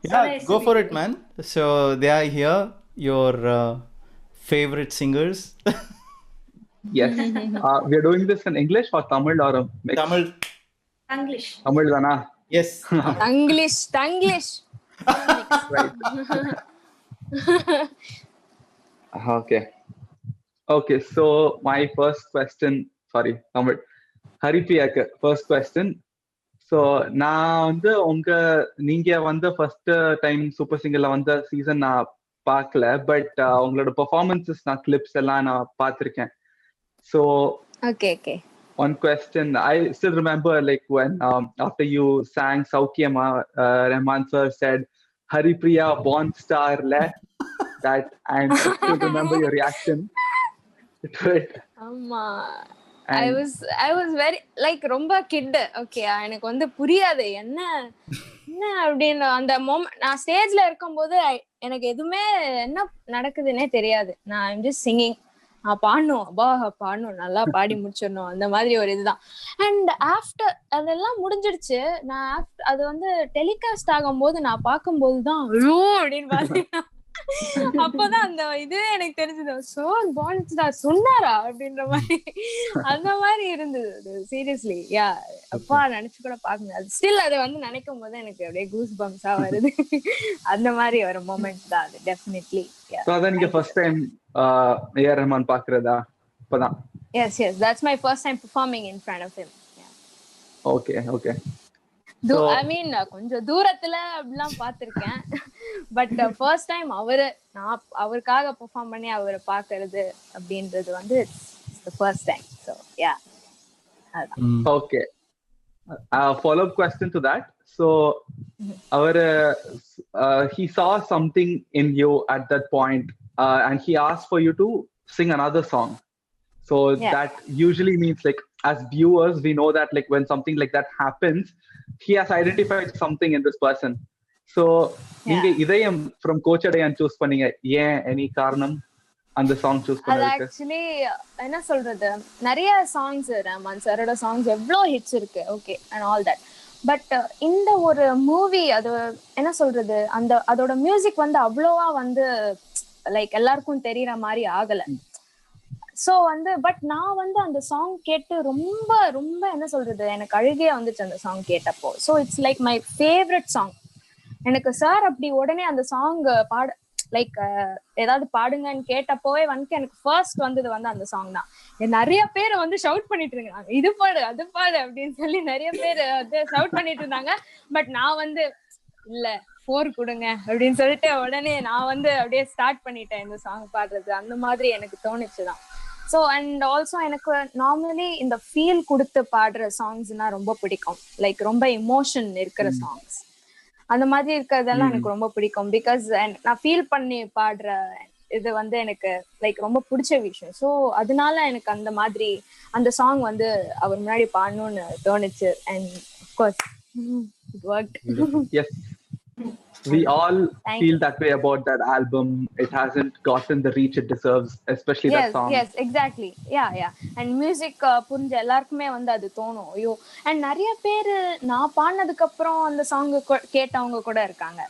yeah, nice go to for meet it, man. So they are here, your favorite singers. Yes. We are doing this in English or Tamil or a mix? Tamil. Tamil dana. Yes. Tanglish. Right. Okay, so my first question, sorry, Tamil. Haripriya, first question. So நான் வந்து நீங்க வந்து first time super சிங்கர்ல வந்த season நான் பார்க்கல, but உங்களோட performances நான் clips எல்லாம் நான் பார்த்திருக்கேன். So okay. One question, I still remember like when after you sang Saukyama, Rahman sir said Haripriya born star le that, and I still remember your reaction to it. ஆமா. I was very like ரொம்ப kit. Okay, எனக்கு வந்து புரியாது என்ன அப்படின்னு அந்த moment. நான் ஸ்டேஜ்ல இருக்கும்போது எனக்கு எதுவுமே என்ன நடக்குதுன்னே தெரியாது. நான் ஐம் ஜஸ்ட் சிங்கிங், பாடணும் நல்லா பாடி முடிச்சிடணும், அந்த மாதிரி ஒரு இதுதான். அண்ட் ஆஃப்டர் அதெல்லாம் முடிஞ்சிடுச்சு, நான் அது வந்து டெலிகாஸ்ட் ஆகும்போது நான் பார்க்கும்போதுதான் ஐயோ அப்படின்னு பாத்தீங்கன்னா அப்பதான் அந்த இதுவே எனக்கு தெரிஞ்சது, சொன்னாரா அப்படின்ற மாதிரி அந்த மாதிரி இருந்தது. சீரியஸ்லி யா, அப்பா நினைச்சு கூட பார்க்க முடியாது. ஸ்டில் அதை வந்து நினைக்கும் போது எனக்கு அப்படியே கூஸ் பம்ஸா வருது. அந்த மாதிரி ஒரு மொமெண்ட் தான் அது டெஃபினெட்லி. அதான் நீங்க ஃபர்ஸ்ட் டைம் ஏஆர் ரஹ்மான் பாக்குறதா இப்பதான்? Yes, that's my first time performing in front of him. Okay. I mean கொஞ்சம் தூரத்துல அப்படிலாம் பாத்திருக்கேன், பட் ஃபர்ஸ்ட் டைம் நான் அவருக்காக பெர்ஃபார்ம் பண்ணி அவரை பாக்குறது அப்படின்றது வந்து the first time. So yeah. அதான். Okay. Follow-up question to that. So, our he saw something in you at that point, and he asked for you to sing another song. So that usually means, like, as viewers, we know that, like, when something like that happens, he has identified something in this person. So, நீங்க இதயம் from Coach Adayan choose பண்ணீங்க, ஏன் any காரணம் அந்த song choose அது பண்ணதுக்கு? Actually என்ன சொல்றது, நிறைய சாங்ஸ் ரஹ்மான் சாரோட சாங்ஸ் எவ்வளோ ஹிட்ஸ் இருக்கு, okay and all that. But இந்த ஒரு மூவி அது என்ன சொல்றது, அதோட மியூசிக் வந்து அவ்வளோவா வந்து லைக் எல்லாருக்கும் தெரியற மாதிரி ஆகல. ஸோ வந்து பட் நான் வந்து அந்த சாங் கேட்டு ரொம்ப ரொம்ப என்ன சொல்றது, எனக்கு அழுகே வந்துச்சு அந்த சாங் கேட்டப்போ. So it's like my favourite song. எனக்கு சார் அப்படி உடனே அந்த சாங் லைக் ஏதாவது பாடுங்கன்னு கேட்டப்போவே வந்து எனக்கு ஃபர்ஸ்ட் வந்தது வந்து அந்த சாங் தான். நிறைய பேர் வந்து ஷவுட் பண்ணிட்டு இருந்தாங்க, இது பாடு அது பாடு அப்படின்னு சொல்லி நிறைய பேர் வந்து ஷவுட் பண்ணிட்டு இருந்தாங்க. பட் நான் வந்து இல்ல 4 கொடுங்க அப்படின்னு சொல்லிட்டு உடனே நான் வந்து அப்படியே ஸ்டார்ட் பண்ணிட்டேன் இந்த சாங் பாடுறது. அந்த மாதிரி எனக்கு தோணுச்சுதான். ஸோ அண்ட் ஆல்சோ எனக்கு நார்மலி இந்த ஃபீல் கொடுத்து பாடுற சாங்ஸ்னா ரொம்ப பிடிக்கும். லைக் ரொம்ப இமோஷன் இருக்கிற சாங்ஸ் அந்த மாதிரி இருக்கிறதெல்லாம் எனக்கு ரொம்ப பிடிக்கும். பிகாஸ் நான் ஃபீல் பண்ணி பாடுற இது வந்து எனக்கு லைக் ரொம்ப பிடிச்ச விஷயம். ஸோ அதனால எனக்கு அந்த மாதிரி அந்த சாங் வந்து அவர் முன்னாடி பாடணும்னு தோணுச்சு. And of course it worked. Yes. We all feel that way about that album. It hasn't gotten the reach it deserves, especially that song. Yes, exactly. Yeah. And music புரிஞ்ச எல்லாருக்குமே வந்து அது தோணும். ஐயோ, அண்ட் நிறைய பேர் நான் பாடினதுக்கு அப்புறம் அந்த சாங் கேட்டவங்க கூட இருக்காங்க.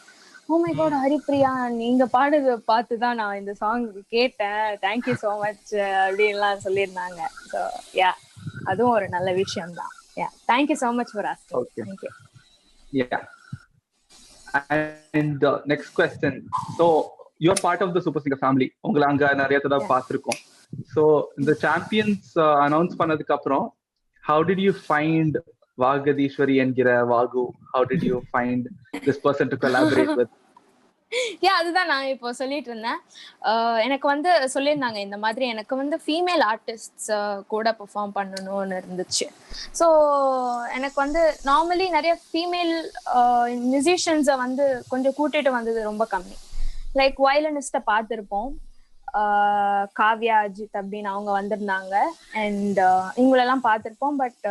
ஓ மை காட் ஹரிப்ரியா, நீங்க பாடுறத பார்த்துதான் நான் இந்த சாங் கேட்டேன், தேங்க்யூ சோ மச் அப்படின்லாம் சொல்லியிருந்தாங்க. ஸோ யா, அதுவும் ஒரு நல்ல விஷயம் தான். Yeah, thank you so much for asking. Okay. Thank you. Yeah. And next question. So you're part of the Super Singer family. உங்களை அங்க நிறைய தடவை பார்த்திருக்கோம். So இந்த சாம்பியன்ஸ் அனௌன்ஸ் பண்ணதுக்கு அப்புறம் how did you find Vagadheeswari என்கிற வாகு? How did you find this person to collaborate with? அதுதான் நான் இப்போ சொல்லிட்டு இருந்தேன். எனக்கு வந்து சொல்லியிருந்தாங்க இந்த மாதிரி எனக்கு வந்து ஃபீமேல் ஆர்டிஸ்ட்ஸ் கூட பெர்ஃபார்ம் பண்ணணும்னு இருந்துச்சு. ஸோ எனக்கு வந்து நார்மலி நிறைய ஃபீமேல் மியூசிஷியன்ஸை வந்து கொஞ்சம் கூட்டிட்டு வந்தது ரொம்ப கம்மி. லைக் வயலினிஸ்ட்டை பார்த்துருப்போம், காவ்யா அஜித் அப்படின்னு அவங்க வந்திருந்தாங்க. அண்ட் இவங்களெல்லாம் பார்த்துருப்போம். பட்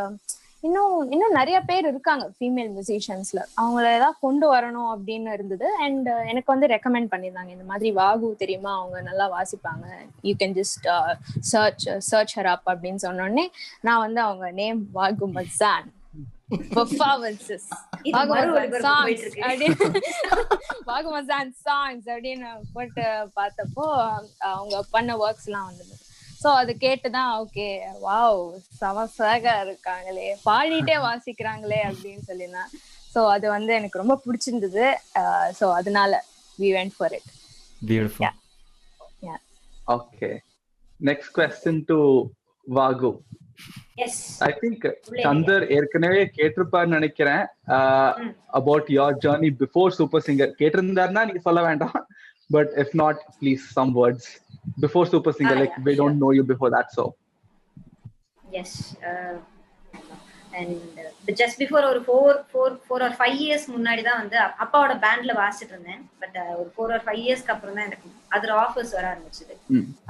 இன்னும் நிறைய பேர் இருக்காங்க ஃபீமேல் மியூசிஷியன்ஸ்ல, அவங்கள ஏதாவது கொண்டு வரணும் அப்படின்னு இருந்தது. அண்ட் எனக்கு வந்து ரெக்கமெண்ட் பண்ணியிருந்தாங்க, இந்த மாதிரி வாகு தெரியுமா, அவங்க நல்லா வாசிப்பாங்க, you can just search her up அப்படின்னு சொன்னோடனே நான் வந்து அவங்க name Vagu Mazan performances Vagu Mazan songs அப்படின்னு போட்டு பார்த்தப்போ அவங்க பண்ண ஒர்க்ஸ் எல்லாம் வந்தது. ஸோ அது கேட்டுதான் ஓகே வாவ் சமசாக இருக்காங்களே, பாடிட்டே வாசிக்கிறாங்களே அப்படின்னு சொல்லினா. ஸோ அது வந்து எனக்கு ரொம்ப பிடிச்சிருந்தது. ஸோ அதனால we went for it. Beautiful. Yeah. Okay. Next question to Vagu. Yes. I think Chandar ஏற்கனவே கேட்டிருப்பார்னு நினைக்கிறேன் about your journey before Super Singer. கேட்டிருந்தாருன்னா நீங்க சொல்ல வேண்டாம். But if not, please some words before Super Singer. Like we don't know you before that, so. Yes. And just before ஒரு 4 or 5 years முன்னாடி தான் வந்து அப்பாவோட பேண்ட்ல வாசிட்டு இருந்தேன். பட் ஒரு 4 or 5 இயர்ஸ்க்கு அப்புறம் தான் எனக்கு அதர் ஆஃபர்ஸ் வர ஆரம்பிச்சது.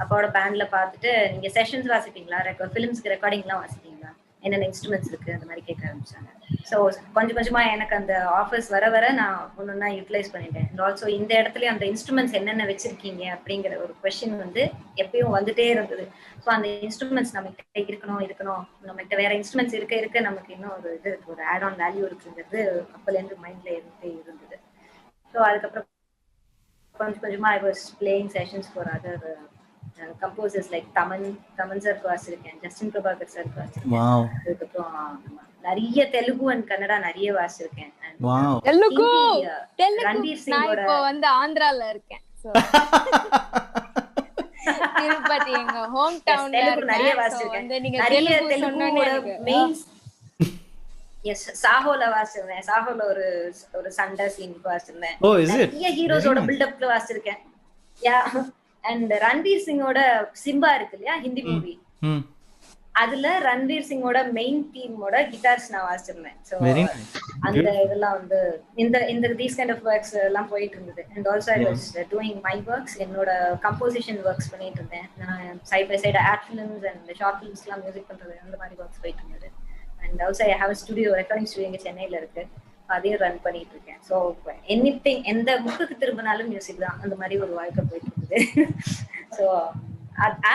அப்பாவோட பேண்ட்ல பார்த்துட்டு நீங்க செஷன்ஸ் வாசிப்பீங்களா, ஃபிலிம்ஸ்க்கு ரெக்கார்டிங்லாம் வாசிப்பீங்களா, என்னென்ன இன்ஸ்ட்ருமெண்ட்ஸ் இருக்கு அந்த மாதிரி கேட்க ஆரம்பிச்சாங்க. ஸோ கொஞ்சம் கொஞ்சமா எனக்கு அந்த ஆஃபர்ஸ் வர நான் ஒன்னொன்னா யூட்டிலைஸ் பண்ணிட்டேன். அண்ட் ஆல்சோ இந்த இடத்துல அந்த இன்ஸ்ட்ருமெண்ட்ஸ் என்னென்ன வச்சிருக்கீங்க அப்படிங்கிற ஒரு கொஸ்டின் வந்து எப்பயும் வந்துட்டே இருந்தது. ஸோ அந்த இன்ஸ்ட்ருமெண்ட்ஸ் நம்ம கிட்ட இருக்கணும், நம்ம கிட்ட வேற இன்ஸ்ட்ருமெண்ட்ஸ் இருக்க நமக்கு இன்னும் ஒரு இது இருக்கு, ஒரு ஆட் ஆன் வேல்யூ இருக்குங்கிறது அப்பலேருந்து மைண்ட்ல இருந்துட்டே இருந்தது. ஸோ அதுக்கப்புறம் கொஞ்சமா I was playing sessions for other composers like Thaman sir வாசிச்சிருக்கேன், ஜஸ்டின் பிரபாகர் சார் வாசிச்சிருக்கேன். அதுக்கப்புறம் நிறைய தெலுங்கு அண்ட் கன்னடா நிறைய வாசிச்சிருக்கேன். தெலுங்கு ரன்வீர் நான் சிங்கோட இப்போ வந்து ஆந்திரால இருக்கேன். திருப்பதி எங்க ஹோம் டவுன்ல தெலுங்கு நிறைய இருக்கேன். வாசிச்சிருக்கேன். வந்து நீங்க நிறைய தெலுங்கு சொன்னோனே தெலுங்கோட மெயின் எஸ் சாஹோல வாசிச்சிருந்தேன். சாஹோல ஒரு சண்டை சீன் வாசிச்சிருந்தேன். Oh, is it? நிறைய ஹீரோஸோட பில்டப்ல வாசிச்சிருக்கேன். யா. அண்ட் ரன்வீர் சிங்கோட சிம்பா இருக்கு இல்லையா, ஹிந்தி மூவி, அதுல ரன்வீர் சிங்கோட மெயின் டீமோட கிட்டார்ஸ் நான் வாசிச்சிருந்தேன். So Very nice. அந்த இதெல்லாம் வந்து இந்த தீஸ் கைண்ட் ஆஃப் ஒர்க்ஸ் எல்லாம் போயிட்டு இருந்தது. And also I was doing my works, என்னோட கம்போசிஷன் ஒர்க்ஸ் பண்ணிட்டு இருந்தேன். நான் side by side ad films and short ஃபிலிம்ஸ்லாம் மியூசிக் பண்றது அந்த மாதிரி ஒர்க்ஸ் போயிட்டு இருந்தது. And also I have studio, recording studio இங்கே சென்னையில இருக்கு, அதையும் ரன் பண்ணிட்டு இருக்கேன். ஸோ எனிதிங், எந்த முக்குக்கு திரும்பினாலும் மியூசிக் தான், அந்த மாதிரி ஒரு வாழ்க்கை போயிட்டு இருக்குது. ஸோ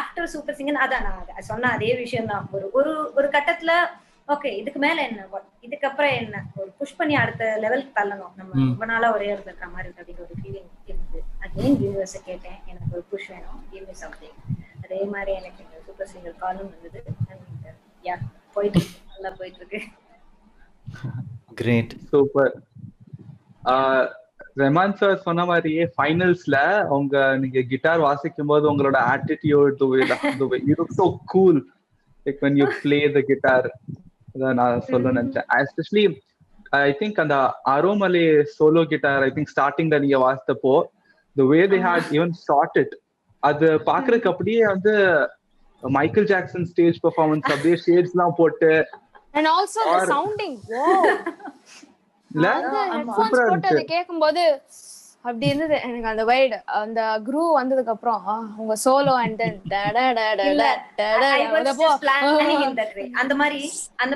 ஆஃப்டர் சூப்பர் சிங்கர் அதான் நான் சொன்ன அதே விஷயம் தான். ஒரு ஒரு கட்டத்துல ஓகே இதுக்கு மேல என்ன, இதுக்கப்புறம் என்ன, ஒரு புஷ் பண்ணி அடுத்த லெவலுக்கு தள்ளணும், நம்ம ரொம்ப நாளா ஒரே இடத்துல இருக்கிற மாதிரி இருக்கு அப்படின்னு ஒரு ஃபீலிங் இருந்தது. அகைன் யூனிவர்ஸை கேட்டேன், எனக்கு ஒரு புஷ் வேணும், கிவ் மீ சம்திங். அதே மாதிரி எனக்கு இந்த சூப்பர் சிங்கர் காலும் வந்தது. யா போயிட்டு நல்லா போயிட்டு இருக்கு. Great, super. ரெமான் சார் சொன்ன மாதிரியே ஃபைனல்ஸ்ல நீங்க கிட்டார் வாசிக்கும் போது உங்களோட attitude, you look so cool like when you play the guitar. அதான் நான் சொல்ல நினைச்சேன். எஸ்பெஷலி ஐ திங்க் அந்த அரோமலே சோலோ கிட்டார் ஐ திங்க் ஸ்டார்டிங்ல நீங்க வாசித்தப்போ the way they had even shot it, அது பாக்குறதுக்கு அப்படியே வந்து மைக்கேல் ஜாக்சன் ஸ்டேஜ் பெர்ஃபார்மன்ஸ், அப்படியே ஷேட்ஸ் எல்லாம் போட்டு and also the sounding, wow, இல்ல ஹெட்ஃபோன்ஸ் போட்டு அதை கேட்கும்போது அப்படி இருந்தது எனக்கு. அந்த வைட் அந்த க்ரூ வந்ததுக்கு அப்புறம் உங்க சோலோ அண்ட் தென் அந்த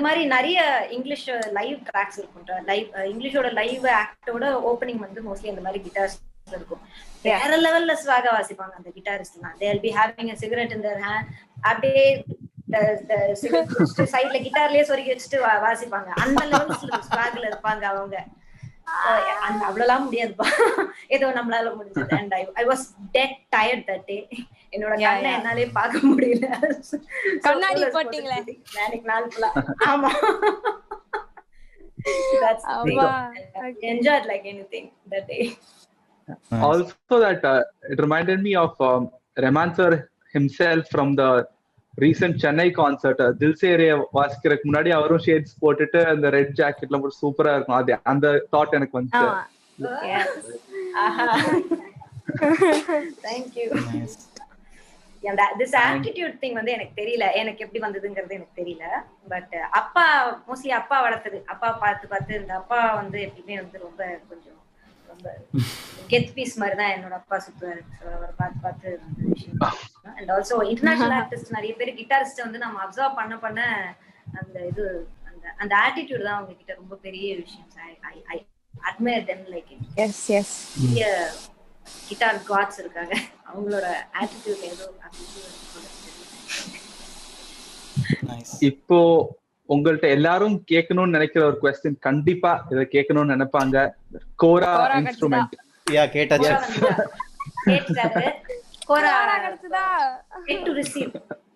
மாதிரி நிறைய இங்கிலீஷ் லைவ் ட்ராக்ஸ் இருக்கும். லைவ் இங்கிலீஷோட லைவ் ஆக்டோட ஓப்பனிங் வந்து மோஸ்ட்லி அந்த மாதிரி கிட்டார்ஸ் இருக்கும். வேற லெவல்ல ஸ்வாகா வாசிப்பாங்க அந்த கிட்டாரிஸ்ட்லாம். they will be having a cigarette in their hand, அப்படியே சைட்ல கிட்டார்லயே சொருகி வச்சுட்டு வாசிப்பாங்க. அந்த லெவல்ல ஸ்வாக்ல இருப்பாங்க அவங்க. அவ்வளவுலாம் முடியாதுப்பா, ஏதோ நம்மளால முடிஞ்சது. And I was dead tired that day. என்னோட கண்ணை என்னாலே பார்க்க முடியல. கண்ணாடி போட்டீங்களே நாளைக்கு நாள் ஃபுல்லா. ஆமா, enjoyed like anything that day. Also that it reminded me of Rahman sir himself from the recent Chennai concert. தில் சே ரே வாசிக்கிறதுக்கு முன்னாடி அவரும் ஷேட்ஸ் போட்டுட்டு அந்த ரெட் ஜாக்கெட்ல போட்டு சூப்பரா இருக்கும். அது அந்த தாட் எனக்கு வந்துச்சு. Thank you. This attitude thing வந்து எனக்கு தெரியல, எனக்கு எப்படி வந்ததுங்கிறது எனக்கு தெரியல. பட் அப்பா மோஸ்ட்லி அப்பா வளர்த்தது, அப்பா பார்த்து இந்த அப்பா வந்து எப்பயுமே வந்து ரொம்ப கொஞ்சம் ரொம்ப கெத் பீஸ் மாதிரி தான் என்னோட அப்பா சுத்துவாரு. அவரை பார்த்து விஷயம். அண்ட் ஆல்சோ இன்டர்நேஷனல் ஆர்டிஸ்ட் நிறைய பேர் கிட்டாரிஸ்ட் வந்து நம்ம அப்சர்வ் பண்ண அந்த இது அந்த ஆட்டிடியூட் தான் அவங்க கிட்ட ரொம்ப பெரிய விஷயம். I admire them like yes yes guitar gods இருக்காங்க, அவங்களோட ஆட்டிடியூட் ஏதோ. இப்போ உங்கள்ட்ட எல்லாரும் கேட்கணும்னு நினைக்கிற ஒரு क्वेश्चन, கண்டிப்பா இத கேட்கணும்னு நினைப்பாங்க. கோரா இன்ஸ்ட்ருமெண்ட். யா கேட்டாச்சு. கேட்டாரு. கோரா அடுத்ததா டு ரிசீவ்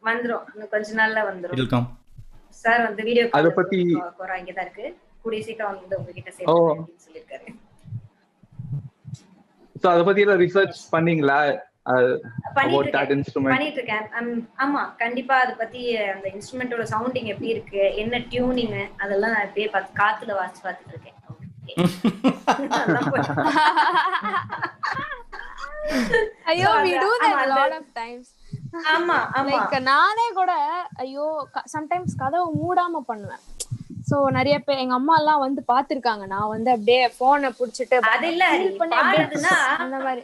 வந்துரும், இன்னும் கொஞ்ச நாள்ல வந்துரும். வெல்கம் சார் வந்து வீடியோ அத பத்தி கோரா இங்க தான் இருக்கு, கூடிய சீக்கிரம் வந்து உங்ககிட்ட சேர்த்து சொல்லிருக்காரு. சோ அத பத்தி எல்லாம் ரிசர்ச் பண்ணீங்களா? பண்ணிட்டு இருக்கேன். ஆமா கண்டிப்பா அத பத்தி அந்த இன்ஸ்ட்ருமெண்டோட சவுண்டிங் எப்படி இருக்கு, என்ன டியூனிங், அதெல்லாம் நான் அப்படியே காத்துல வாசிச்சு பார்த்துட்டு இருக்கேன். ஐயோ we do that a lot of times. ஆமா ஆமா லைக் நானே கூட ஐயோ சம்டைம்ஸ் கதவை மூடாம பண்ணுவேன். சோ நிறைய பேர் எங்க அம்மா எல்லாம் வந்து பாத்துருக்காங்க, நான் வந்து அப்படியே போனை புடிச்சிட்டு அது இல்ல பாடுறதுன்னா அந்த மாதிரி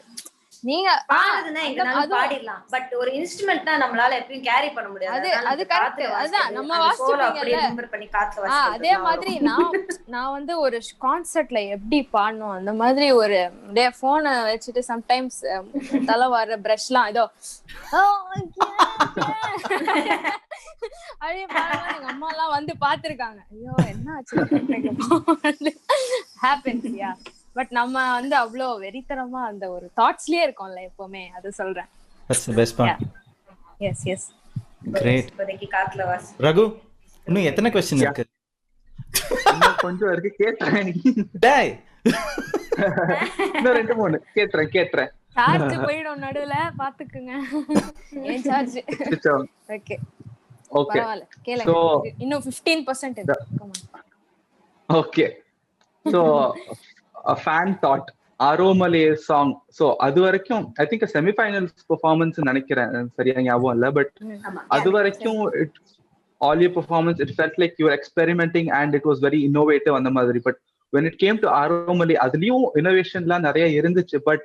நீங்க பாடுறதுன்னா எங்கனால பாடிடலாம். பட் ஒரு இன்ஸ்ட்ருமெண்ட் தான் நம்மளால எப்பவும் கேரி பண்ண முடியாது. அது கரெக்ட். அதான் நம்ம வாசிப்பீங்கல்ல, அதே மாதிரி நான் வந்து ஒரு கான்சர்ட்ல எப்படி பாடணும் அந்த மாதிரி ஒரு போனை வச்சுட்டு சம்டைம்ஸ் தலை வர பிரஷ்லாம் ஏதோ அப்படியே பாடும்போது எங்க அம்மா எல்லாம் வந்து பாத்துருக்காங்க. ஐயோ என்ன ஆச்சு ஹேப்பன்ஸ். யா பட் நம்ம வந்து அவ்வளோ வெறித்தனமா அந்த ஒரு தாட்ஸ்லயே இருக்கோம்ல எப்பவுமே, அது சொல்றேன். That's the best part. Yes yes great. இப்போதைக்கு காத்துல வாசி. ரகு இன்னும் எத்தனை क्वेश्चन இருக்கு? இன்னும் கொஞ்சம் இருக்கு, கேட்றேன். டேய் இன்னும் 2-3 கேட்றேன். சார்ஜ் போய்டும் நடுவுல, பாத்துக்குங்க. ஏன் சார்ஜ்? ஓகே ஓகே பரவாயில்லை கேளுங்க. இன்னும் 15% இருக்கு. Come on. Okay so a fan thought Aromale song. So அது வரைக்கும் I think a semi finals performance நினைக்கிறேன், சரியா ஞாபகம் இல்ல. பட் அது வரைக்கும் all your performance, it felt like you were experimenting and it was very innovative அந்த மாதிரி. But when it came to Aromali, அதுலயும் innovationலாம் நிறைய இருந்துச்சு, but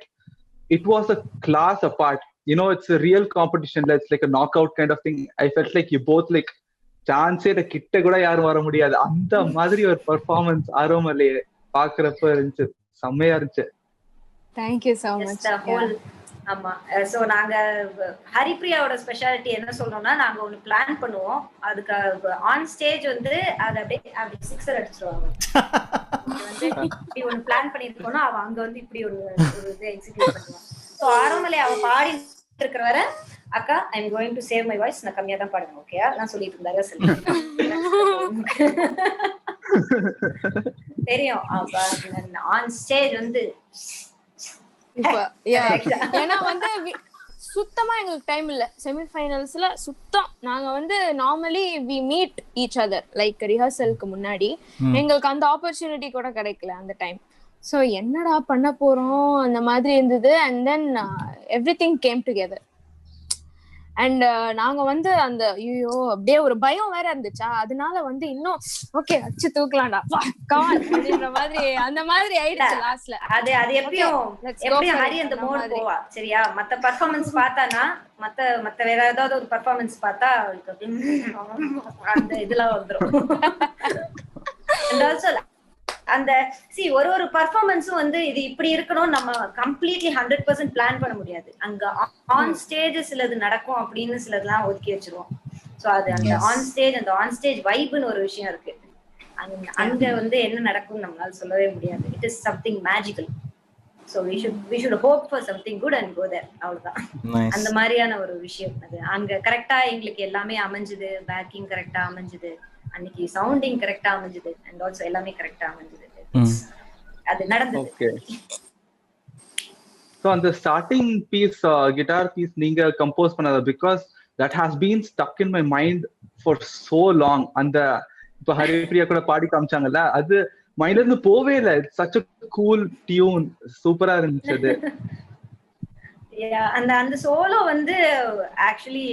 it was a class apart. You know, it's a real competition. It's like a knockout kind of thing. I felt like you both like சான்ஸே கிட்ட கூட யாரும் வர முடியாது அந்த மாதிரி ஒரு பெர்ஃபார்மன்ஸ் ஆரோமலே பாக்குறப்ப இருந்துச்சு, செம்மையா இருந்துச்சு. Thank you so much. ஆமா, சோ நாங்க ஹரிப்ரியாவோட ஸ்பெஷாலிட்டி என்ன சொல்றோம்னா, நாங்க ஒன்னு பிளான் பண்ணுவோம், அதுக்கு ஆன் ஸ்டேஜ் வந்து அத அப்படியே சிக்ஸர் அடிச்சிருவாங்க. இப்படி ஒன்னு பிளான் பண்ணிருக்கோம்னா அவ அங்க வந்து இப்படி ஒரு இது எக்ஸிக்யூட் பண்ணுவான். சோ ஆரோமலே அவ பாடி இருக்கிற வரை அக்கா I am going to save my voice, நான் கம்மியா தான் பாடுவேன் ஓகேயா நான் சொல்லிட்டு இருந்தாரு. தெரியும் ஆன் ஸ்டேஜ் வந்து ஏன்னா வந்து சுத்தமா எங்களுக்கு டைம் இல்ல. செமிஃபைனல்ஸ்ல சுத்தம் நாங்க வந்து normally we meet each other like ரிஹர்சலுக்கு முன்னாடி, எங்களுக்கு அந்த ஆப்பர்ச்சுனிட்டி கூட கிடைக்கல அந்த டைம். சோ என்னடா பண்ண போறோம் அந்த மாதிரி இருந்தது. And then everything game together. And நாங்க வந்து அந்த ஐயோ அப்படியே ஒரு பயம் வேற இருந்துச்சா, அதனால வந்து இன்னும் ஓகே அச்சு தூக்கலாம்டா கமான் அப்படின்ற மாதிரி அந்த மாதிரி ஆயிடுச்சு லாஸ்ட்ல. அது எப்படியும் ஹரி அந்த மோட் போவா சரியா. மத்த பெர்ஃபார்மன்ஸ் பார்த்தானா மத்த வேற ஏதாவது ஒரு பெர்ஃபார்மன்ஸ் பார்த்தா அந்த இதெல்லாம் வந்துரும். அண்ட் ஆல்சோ அந்த ஒரு பெர்ஃபார்மன்ஸும் வந்து இது இப்படி இருக்கணும் நம்ம கம்ப்ளீட்லி 100% பிளான் பண்ண முடியாது. அங்க ஆன் ஸ்டேஜ் சிலது நடக்கும் அப்படின்னு சிலதெல்லாம் ஒதுக்கி வச்சிருவோம். சோ அது அந்த ஆன் ஸ்டேஜ் வைப்னு ஒரு விஷயம் இருக்கு. அங்க வந்து என்ன நடக்கும்னு நம்மளால சொல்லவே முடியாது. It is something magical. So we should hope for something good and go there. அவ்வளவுதான். அந்த மாதிரியான ஒரு விஷயம் அது. அங்க கரெக்டா எங்களுக்கு எல்லாமே அமைஞ்சது, பேக்கிங் கரெக்டா அமைஞ்சது, அன்னைக்கு சவுண்டிங் கரெக்டா அமைஞ்சது, அண்ட் ஆல்சோ எல்லாமே கரெக்டா அமைஞ்சது. அது நடந்தது. ஓகே. சோ அந்த ஸ்டார்டிங் பீஸ் கிட்டார் பீஸ் நீங்க கம்போஸ் பண்ணது, because that has been stuck in my mind for so long. அந்த இப்ப ஹரிப்ரியா கூட பாடி காமிச்சாங்கல்ல, அது மைண்ட்ல இருந்து போவே இல்லை. such a cool tune, சூப்பரா இருந்துச்சு. அந்த சோலோ வந்து ஆக்சுவலி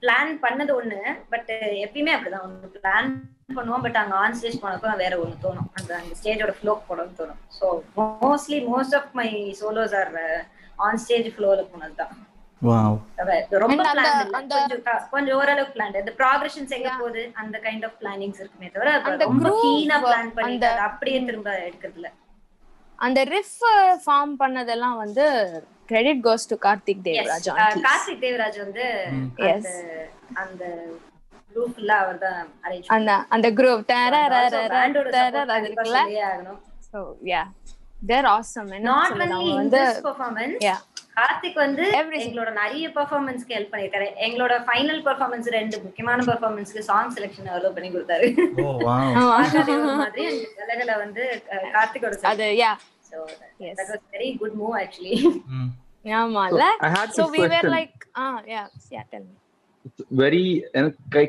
பிளான் பண்ணது ஒண்ணு, பட் எப்பயுமே அப்படிதான் ஒண்ணு பிளான் பண்ணுவோம், பட் அங்க ஆன் ஸ்டேஜ் போனப்ப வேற ஒண்ணு தோணும். அந்த ஸ்டேஜோட ஃப்ளோ போடணும்னு தோணும். So most of my solos are on stage ஃப்ளோல போனதுதான். ரொம்ப பிளான் இல்ல, கொஞ்சம் ஓரளவுக்கு பிளான். இந்த ப்ராக்ரஷன்ஸ் எங்க போகுது அந்த கைண்ட் ஆஃப் பிளானிங்ஸ் இருக்குமே தவிர ரொம்ப கீனா பிளான் பண்ணிட்டு அப்படியே திரும்ப எடுக்கிறது இல்ல. அந்த ரிஃப் ஃபார்ம் பண்ணதெல்லாம் வந்து credit goes to Karthik Devaraj. Karthik Devaraj வந்து அந்த குரூப்ல அவர்தான் அரேஞ்ச் அந்த குரூப் அதுக்குள்ள. So yeah they're awesome. Not only in this performance, Karthik வந்து எங்களோட நிறைய பெர்ஃபார்மன்ஸ்க்கு ஹெல்ப் பண்ணிருக்காரு. எங்களோட ஃபைனல் பெர்ஃபார்மன்ஸ் 2 முக்கியமான பெர்ஃபார்மன்ஸ்க்கு சாங் செலக்ஷன் அலோ பண்ணி கொடுத்தாரு. மாதிரி கலகல வந்து கார்த்திகோட அது யா. So that was very good move actually. ஆமால. So we were like yeah tell me. It's very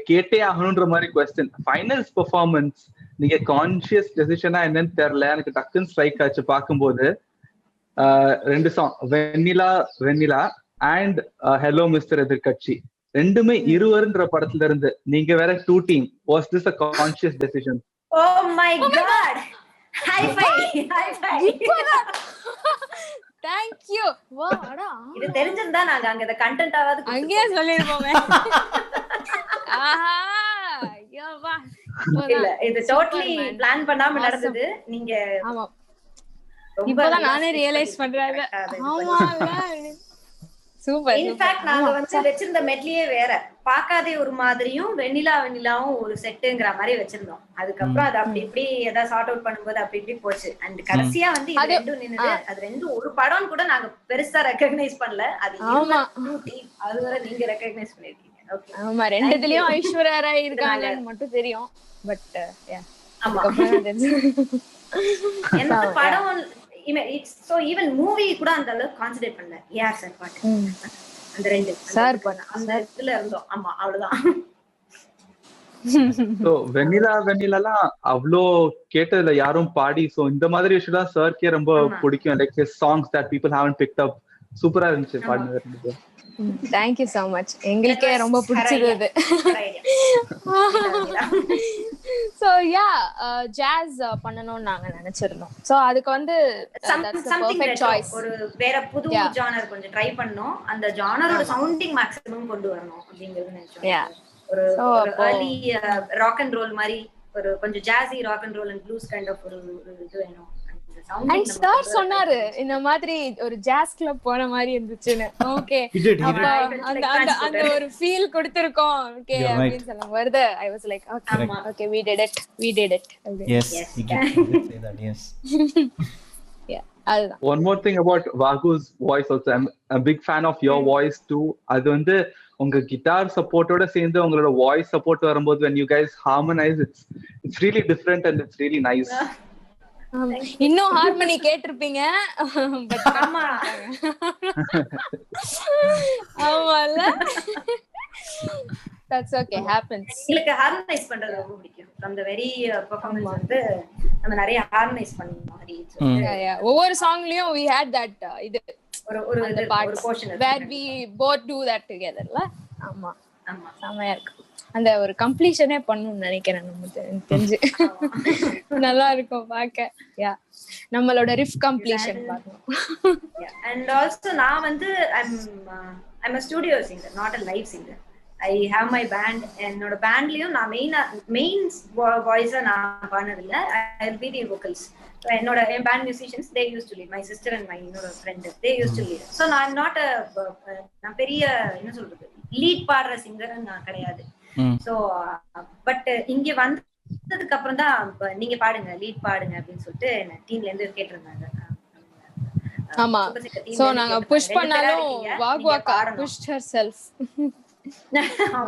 கேட்டே ஆகணும்ன்ற மாதிரி क्वेश्चन. ஃபைனல்ஸ் பெர்ஃபார்மன்ஸ் நீங்க கான்ஷியஸ் டெசிஷனா என்னன்னு தெரியல, எனக்கு டக்குன்னு ஸ்ட்ரைக் ஆச்சு பாக்கும்போது. 2 song Vennila and hello mister எதிர்கட்சி, ரெண்டுமே இருவருன்ற படத்துல இருந்து. நீங்க வேற 2 team. Was this a conscious decision? Oh my god, high five. Thank you. வாடா இது தெரிஞ்சிருந்தா நாங்க அங்க அந்த கண்டென்ட் ஆவது அங்கேயே சொல்லிருப்போமே. ஆஹா ஐயோ வா. இல்ல இது டோட்டலி பிளான் பண்ணாம நடந்தது. நீங்க ஆமா இப்போதான் நானே ரியலைஸ் பண்றேன். ஆமால சூப்பர். இன்ஃபேக்ட் நாங்க வந்து வெச்சிருந்த மெட்லியே வேற, பாக்காதே ஒரு மாதிரியும் வெண்ணிலாவும் ஒரு செட்டுங்கிற மாதிரி வச்சிருந்தோம். அதுக்கப்புறம் அது அப்படி இப்படி ஏதாவது சார்ட் அவுட் பண்ணும்போது அப்படி இப்படி போச்சு. அண்ட் கடைசியா வந்து இது ரெண்டும் நின்னுது. அது ரெண்டும் ஒரு படம் கூட நாங்க பெருசா ரெகக்னைஸ் பண்ணல. அது அது வரை நீங்க ரெகக்னைஸ் பண்ணிருக்கீங்க. ஓகே ஆமா, ரெண்டுலயும் ஐஸ்வர்யா ராய் இருக்காங்கன்னு மட்டும் தெரியும். பட் ஆமா எந்த படம் சோ ஈவன் மூவி கூட அந்த அளவுக்கு கான்சென்ட்ரேட் பண்ணல. யார் சார் பாட்டு அந்த 2 சார் பண்ண அந்த இடத்துல இருந்தோம். ஆமா அவ்வளவுதான். சோ வெண்ணிலாலாம் அவ்வளோ கேட்டதுல யாரும் பாடி. சோ இந்த மாதிரி விஷயம் தான் சார்க்கே ரொம்ப பிடிக்கும். Like his songs that people haven't picked up. சூப்பரா இருந்துச்சு பாடுனது. Thank you so much. எங்களுக்கே ரொம்ப பிடிச்சது. ஜாஸ் பண்ணணும்னு நாங்க நினைச்சிருந்தோம். சோ அதுக்கு வந்து that's the something perfect choice. ஒரு வேற புது ஜானர் கொஞ்சம் ட்ரை பண்ணோம். அந்த ஜானரோட சவுண்டிங் மேக்ஸிமம் கொண்டு வரணும் அப்படிங்கிறது நினைச்சோம். ஒரு early ராக் அண்ட் ரோல் மாதிரி ஒரு கொஞ்சம் jazzy rock and roll and blues kind of ஒரு இது வேணும். And sir சொன்னாரு இந்த மாதிரி ஒரு ஜாஸ் கிளப் போன மாதிரி இருந்துச்சுன்னு. ஓகே அந்த ஒரு ஃபீல் கொடுத்திருக்கோம். ஓகே அப்படின்னு சொல்லுங்க வருது. I was like okay we did it. Yes, you can say that. Yes. Yeah, அதுதான். One more thing about Vagu's voice also. I'm a big fan of your voice too. அது வந்து உங்க guitar சப்போர்ட்டோட சேர்ந்து உங்களோட வாய்ஸ் சப்போர்ட் வரும்போது when you guys harmonize it's really different and it's really nice. இன்னும் harmony கேட்டிருப்பீங்க. ஆமால that's okay happens. உங்களுக்கு ஹார்மனைஸ் பண்றது ரொம்ப பிடிக்கும். from the very performance வந்து நம்ம நிறைய ஹார்மனைஸ் பண்ண மாதிரி ஒவ்வொரு சாங்லயும் we had that இது ஒரு portion where we both do that together ல. ஆமா செமையா இருக்கு. அந்த ஒரு கம்ப்ளீஷனே பண்ணணும்னு நினைக்கிறேன். நமக்கு தெரிஞ்சு நல்லா இருக்கும் பார்க்க. நம்மளோட ரிஃப் கம்ப்ளீஷன் பார்க்கணும். and also நான் வந்து I'm a studio singer, not a live singer. I have my band. என்னோட பேண்ட்லயும் நான் மெயின் வாய்ஸா நான் பண்ணதில்ல. I'll be the vocals. என்னோட pant musicians they used to lead. My sister and my இன்னொரு friend they used to lead. So I'm not a நான் பெரிய என்ன சொல்றது லீட் பாடுற சிங்கர் நான் கிடையாது. சோ பட் இங்க வந்ததுக்கு அப்புறம் தான் நீங்க பாடுங்க லீட் பாடுங்க அப்படின்னு சொல்லிட்டு டீம்ல இருந்து கேட்டிருந்தாங்க. ஆமா சோ நாங்க புஷ் பண்ணாலும் வாகுவாக்கா pushed herself.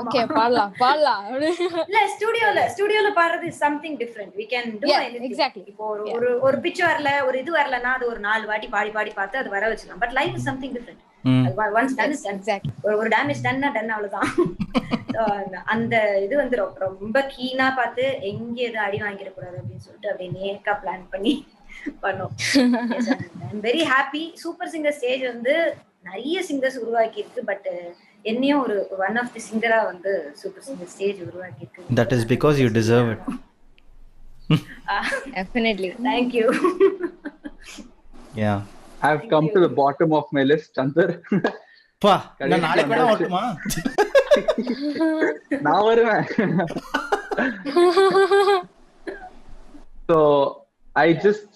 ஓகே பாடலாம் இல்ல ஸ்டுடியோல பாடுறது is something different. We can do anything. Exactly. இப்போ ஒரு pitch வரல ஒரு இது வரலனா அது ஒரு 4 வாட்டி பாடி பார்த்து அது வர வச்சிடலாம். But live is something different. once done is done. Exactly. ஒரு டேமேஜ் டன் அவ்வளவுதான். அந்த இது வந்து ரொம்ப கீனா பார்த்து எங்க எது அடி வாங்கிட கூடாது அப்படின்னு சொல்லிட்டு அப்படியே நேக்கா பிளான் பண்ணி பண்ணோம். I'm very happy. Super singer stage வந்து நிறைய சிங்கர்ஸ் உருவாக்கி இருக்கு. பட் என்னையும் ஒரு ஒன் ஆஃப் தி சிங்கரா வந்து சூப்பர் சிங்கர் ஸ்டேஜ் உருவாக்கி இருக்கு. That is because you deserve it. Definitely. Thank you. Yeah. I've come to the bottom of my list, Chandar. பா நான் நாளைக்கு வேணா வரட்டுமா? நான் வருவேன். So I just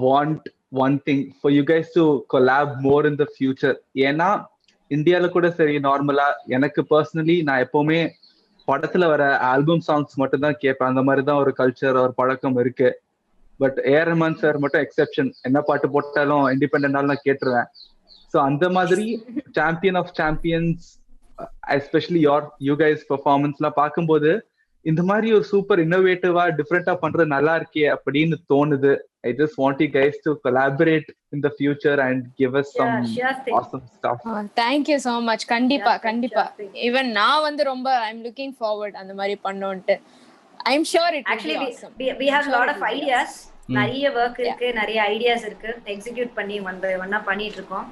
want one thing for you guys to collab more in the future. ஏன்னா இந்தியால கூட சரி நார்மலா எனக்கு பர்சனலி நான் எப்பவுமே படத்துல வர ஆல்பம் சாங்ஸ் மட்டும் தான் கேட்பேன். அந்த மாதிரி தான் ஒரு கல்ச்சர் ஒரு பழக்கம் இருக்கு. பட் ஏஆர் ரஹ்மான் சார் மட்டும் எக்ஸெப்ஷன். என்ன பாட்டு போட்டாலும் இண்டிபெண்டன்டாலும் நான் கேட்டுருவேன். ஸோ அந்த மாதிரி champion of champions especially you guys பெர்ஃபார்மன்ஸ்லாம் பார்க்கும்போது இந்த மாதிரி ஒரு சூப்பர் இன்னோவேட்டிவா டிஃப்ரெண்டா பண்றது நல்லா இருக்கே அப்படின்னு தோணுது. I just want you guys to collaborate in the future and give us some awesome stuff. Thank you so much. கண்டிப்பா even நான் வந்து ரொம்ப I'm looking forward அந்த மாதிரி பண்ணோம்ட்டு. I'm sure it actually will be awesome. we have a lot of ideas. நிறைய work இருக்கு, நிறைய ideas இருக்கு. எக்ஸிக்யூட் பண்ணி ஒண்ணா பண்ணிட்டு இருக்கோம்.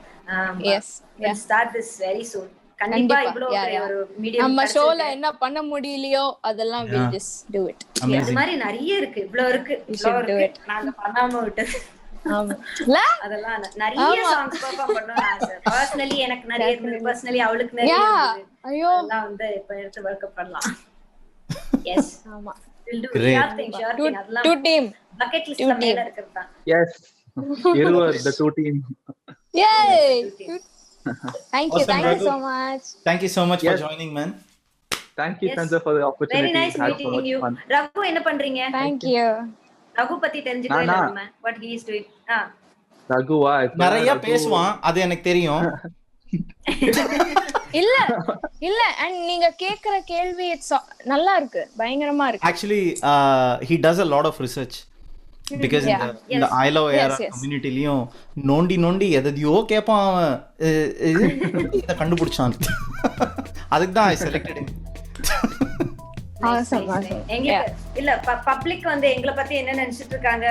Yes. We'll start this very soon. கண்டிப்பா இவ்ளோ ஒரு மீடியம் நம்ம ஷோல என்ன பண்ண முடியலையோ அதெல்லாம் we just do it. அந்த மாதிரி நிறைய இருக்கு. இவ்ளோ இருக்கு நாங்க பண்ணாம விட்டது. ஆமா அதெல்லாம் நிறைய சாங்ஸ் பெர்ஃபார்ம் பண்ணோம். நான் பர்சனலி எனக்கு நிறைய இருக்கு, பர்சனலி அவளுக்கு நிறைய இருக்கு. ஐயோ அதெல்லாம் வந்து இப்ப எடுத்து வர்க் அப் பண்ணலாம். எஸ் ஆமா we'll do sure thing அதெல்லாம் two team bucket listல மேல இருக்குதா. Yes, இருவர் the two team. Yay. Thank you so much. Thank you so much for joining, man. Thank you Chandra for the opportunity. Very nice meeting you. Raghu என்ன பண்றீங்க? Thank you. Raghu பத்தி தெரிஞ்சுக்கவே நம்ம what he is doing. ரகுவா நிறைய பேசுவான் அது எனக்கு தெரியும். இல்ல and நீங்க கேக்குற கேள்வி நல்லா இருக்கு, பயங்கரமா இருக்கு. Actually he does a lot of research because in the I Love AR communityலயும் நோண்டி எதையோ கேட்பான் அவன். இதை கண்டுபிடிச்சான். அதுக்கு தான் I selected him. Awesome. இல்ல பப்ளிக் வந்து எங்களை பத்தி என்ன நினைச்சிட்டு இருக்காங்க,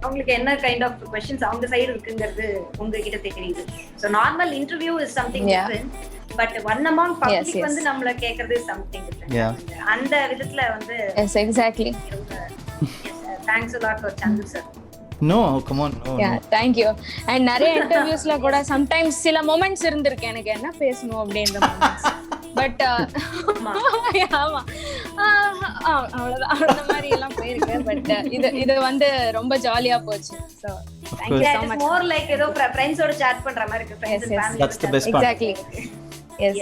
அவங்களுக்கு என்ன கைண்ட் ஆஃப் क्वेश्चंस அவங்க சைடு இருக்குங்கிறது உங்ககிட்ட தெரியுது. So normal interview is something different, but one among public வந்து நம்மள கேக்குறது சம்திங் டிஃபரண்ட். அந்த விதத்துல வந்து yes exactly thanks a lot for Chandu sir. No, come on. No, Yeah, thank you. And நிறைய இன்டர்வியூஸ்ல கூட சம்டைம்ஸ் சில மொமெண்ட்ஸ் இருந்திருக்கு எனக்கு என்ன பேசணும் அப்படின்ற மொமெண்ட்ஸ். பட் ஆமா அவ்வளவுதான் அந்த மாதிரி எல்லாம் போயிருக்கு. பட் இது வந்து ரொம்ப ஜாலியா போச்சு. So thank you so much. More like ஏதோ friends ஓட chat பண்ற மாதிரி இருக்கு. Friends and family. That's the best part. Exactly. Yes.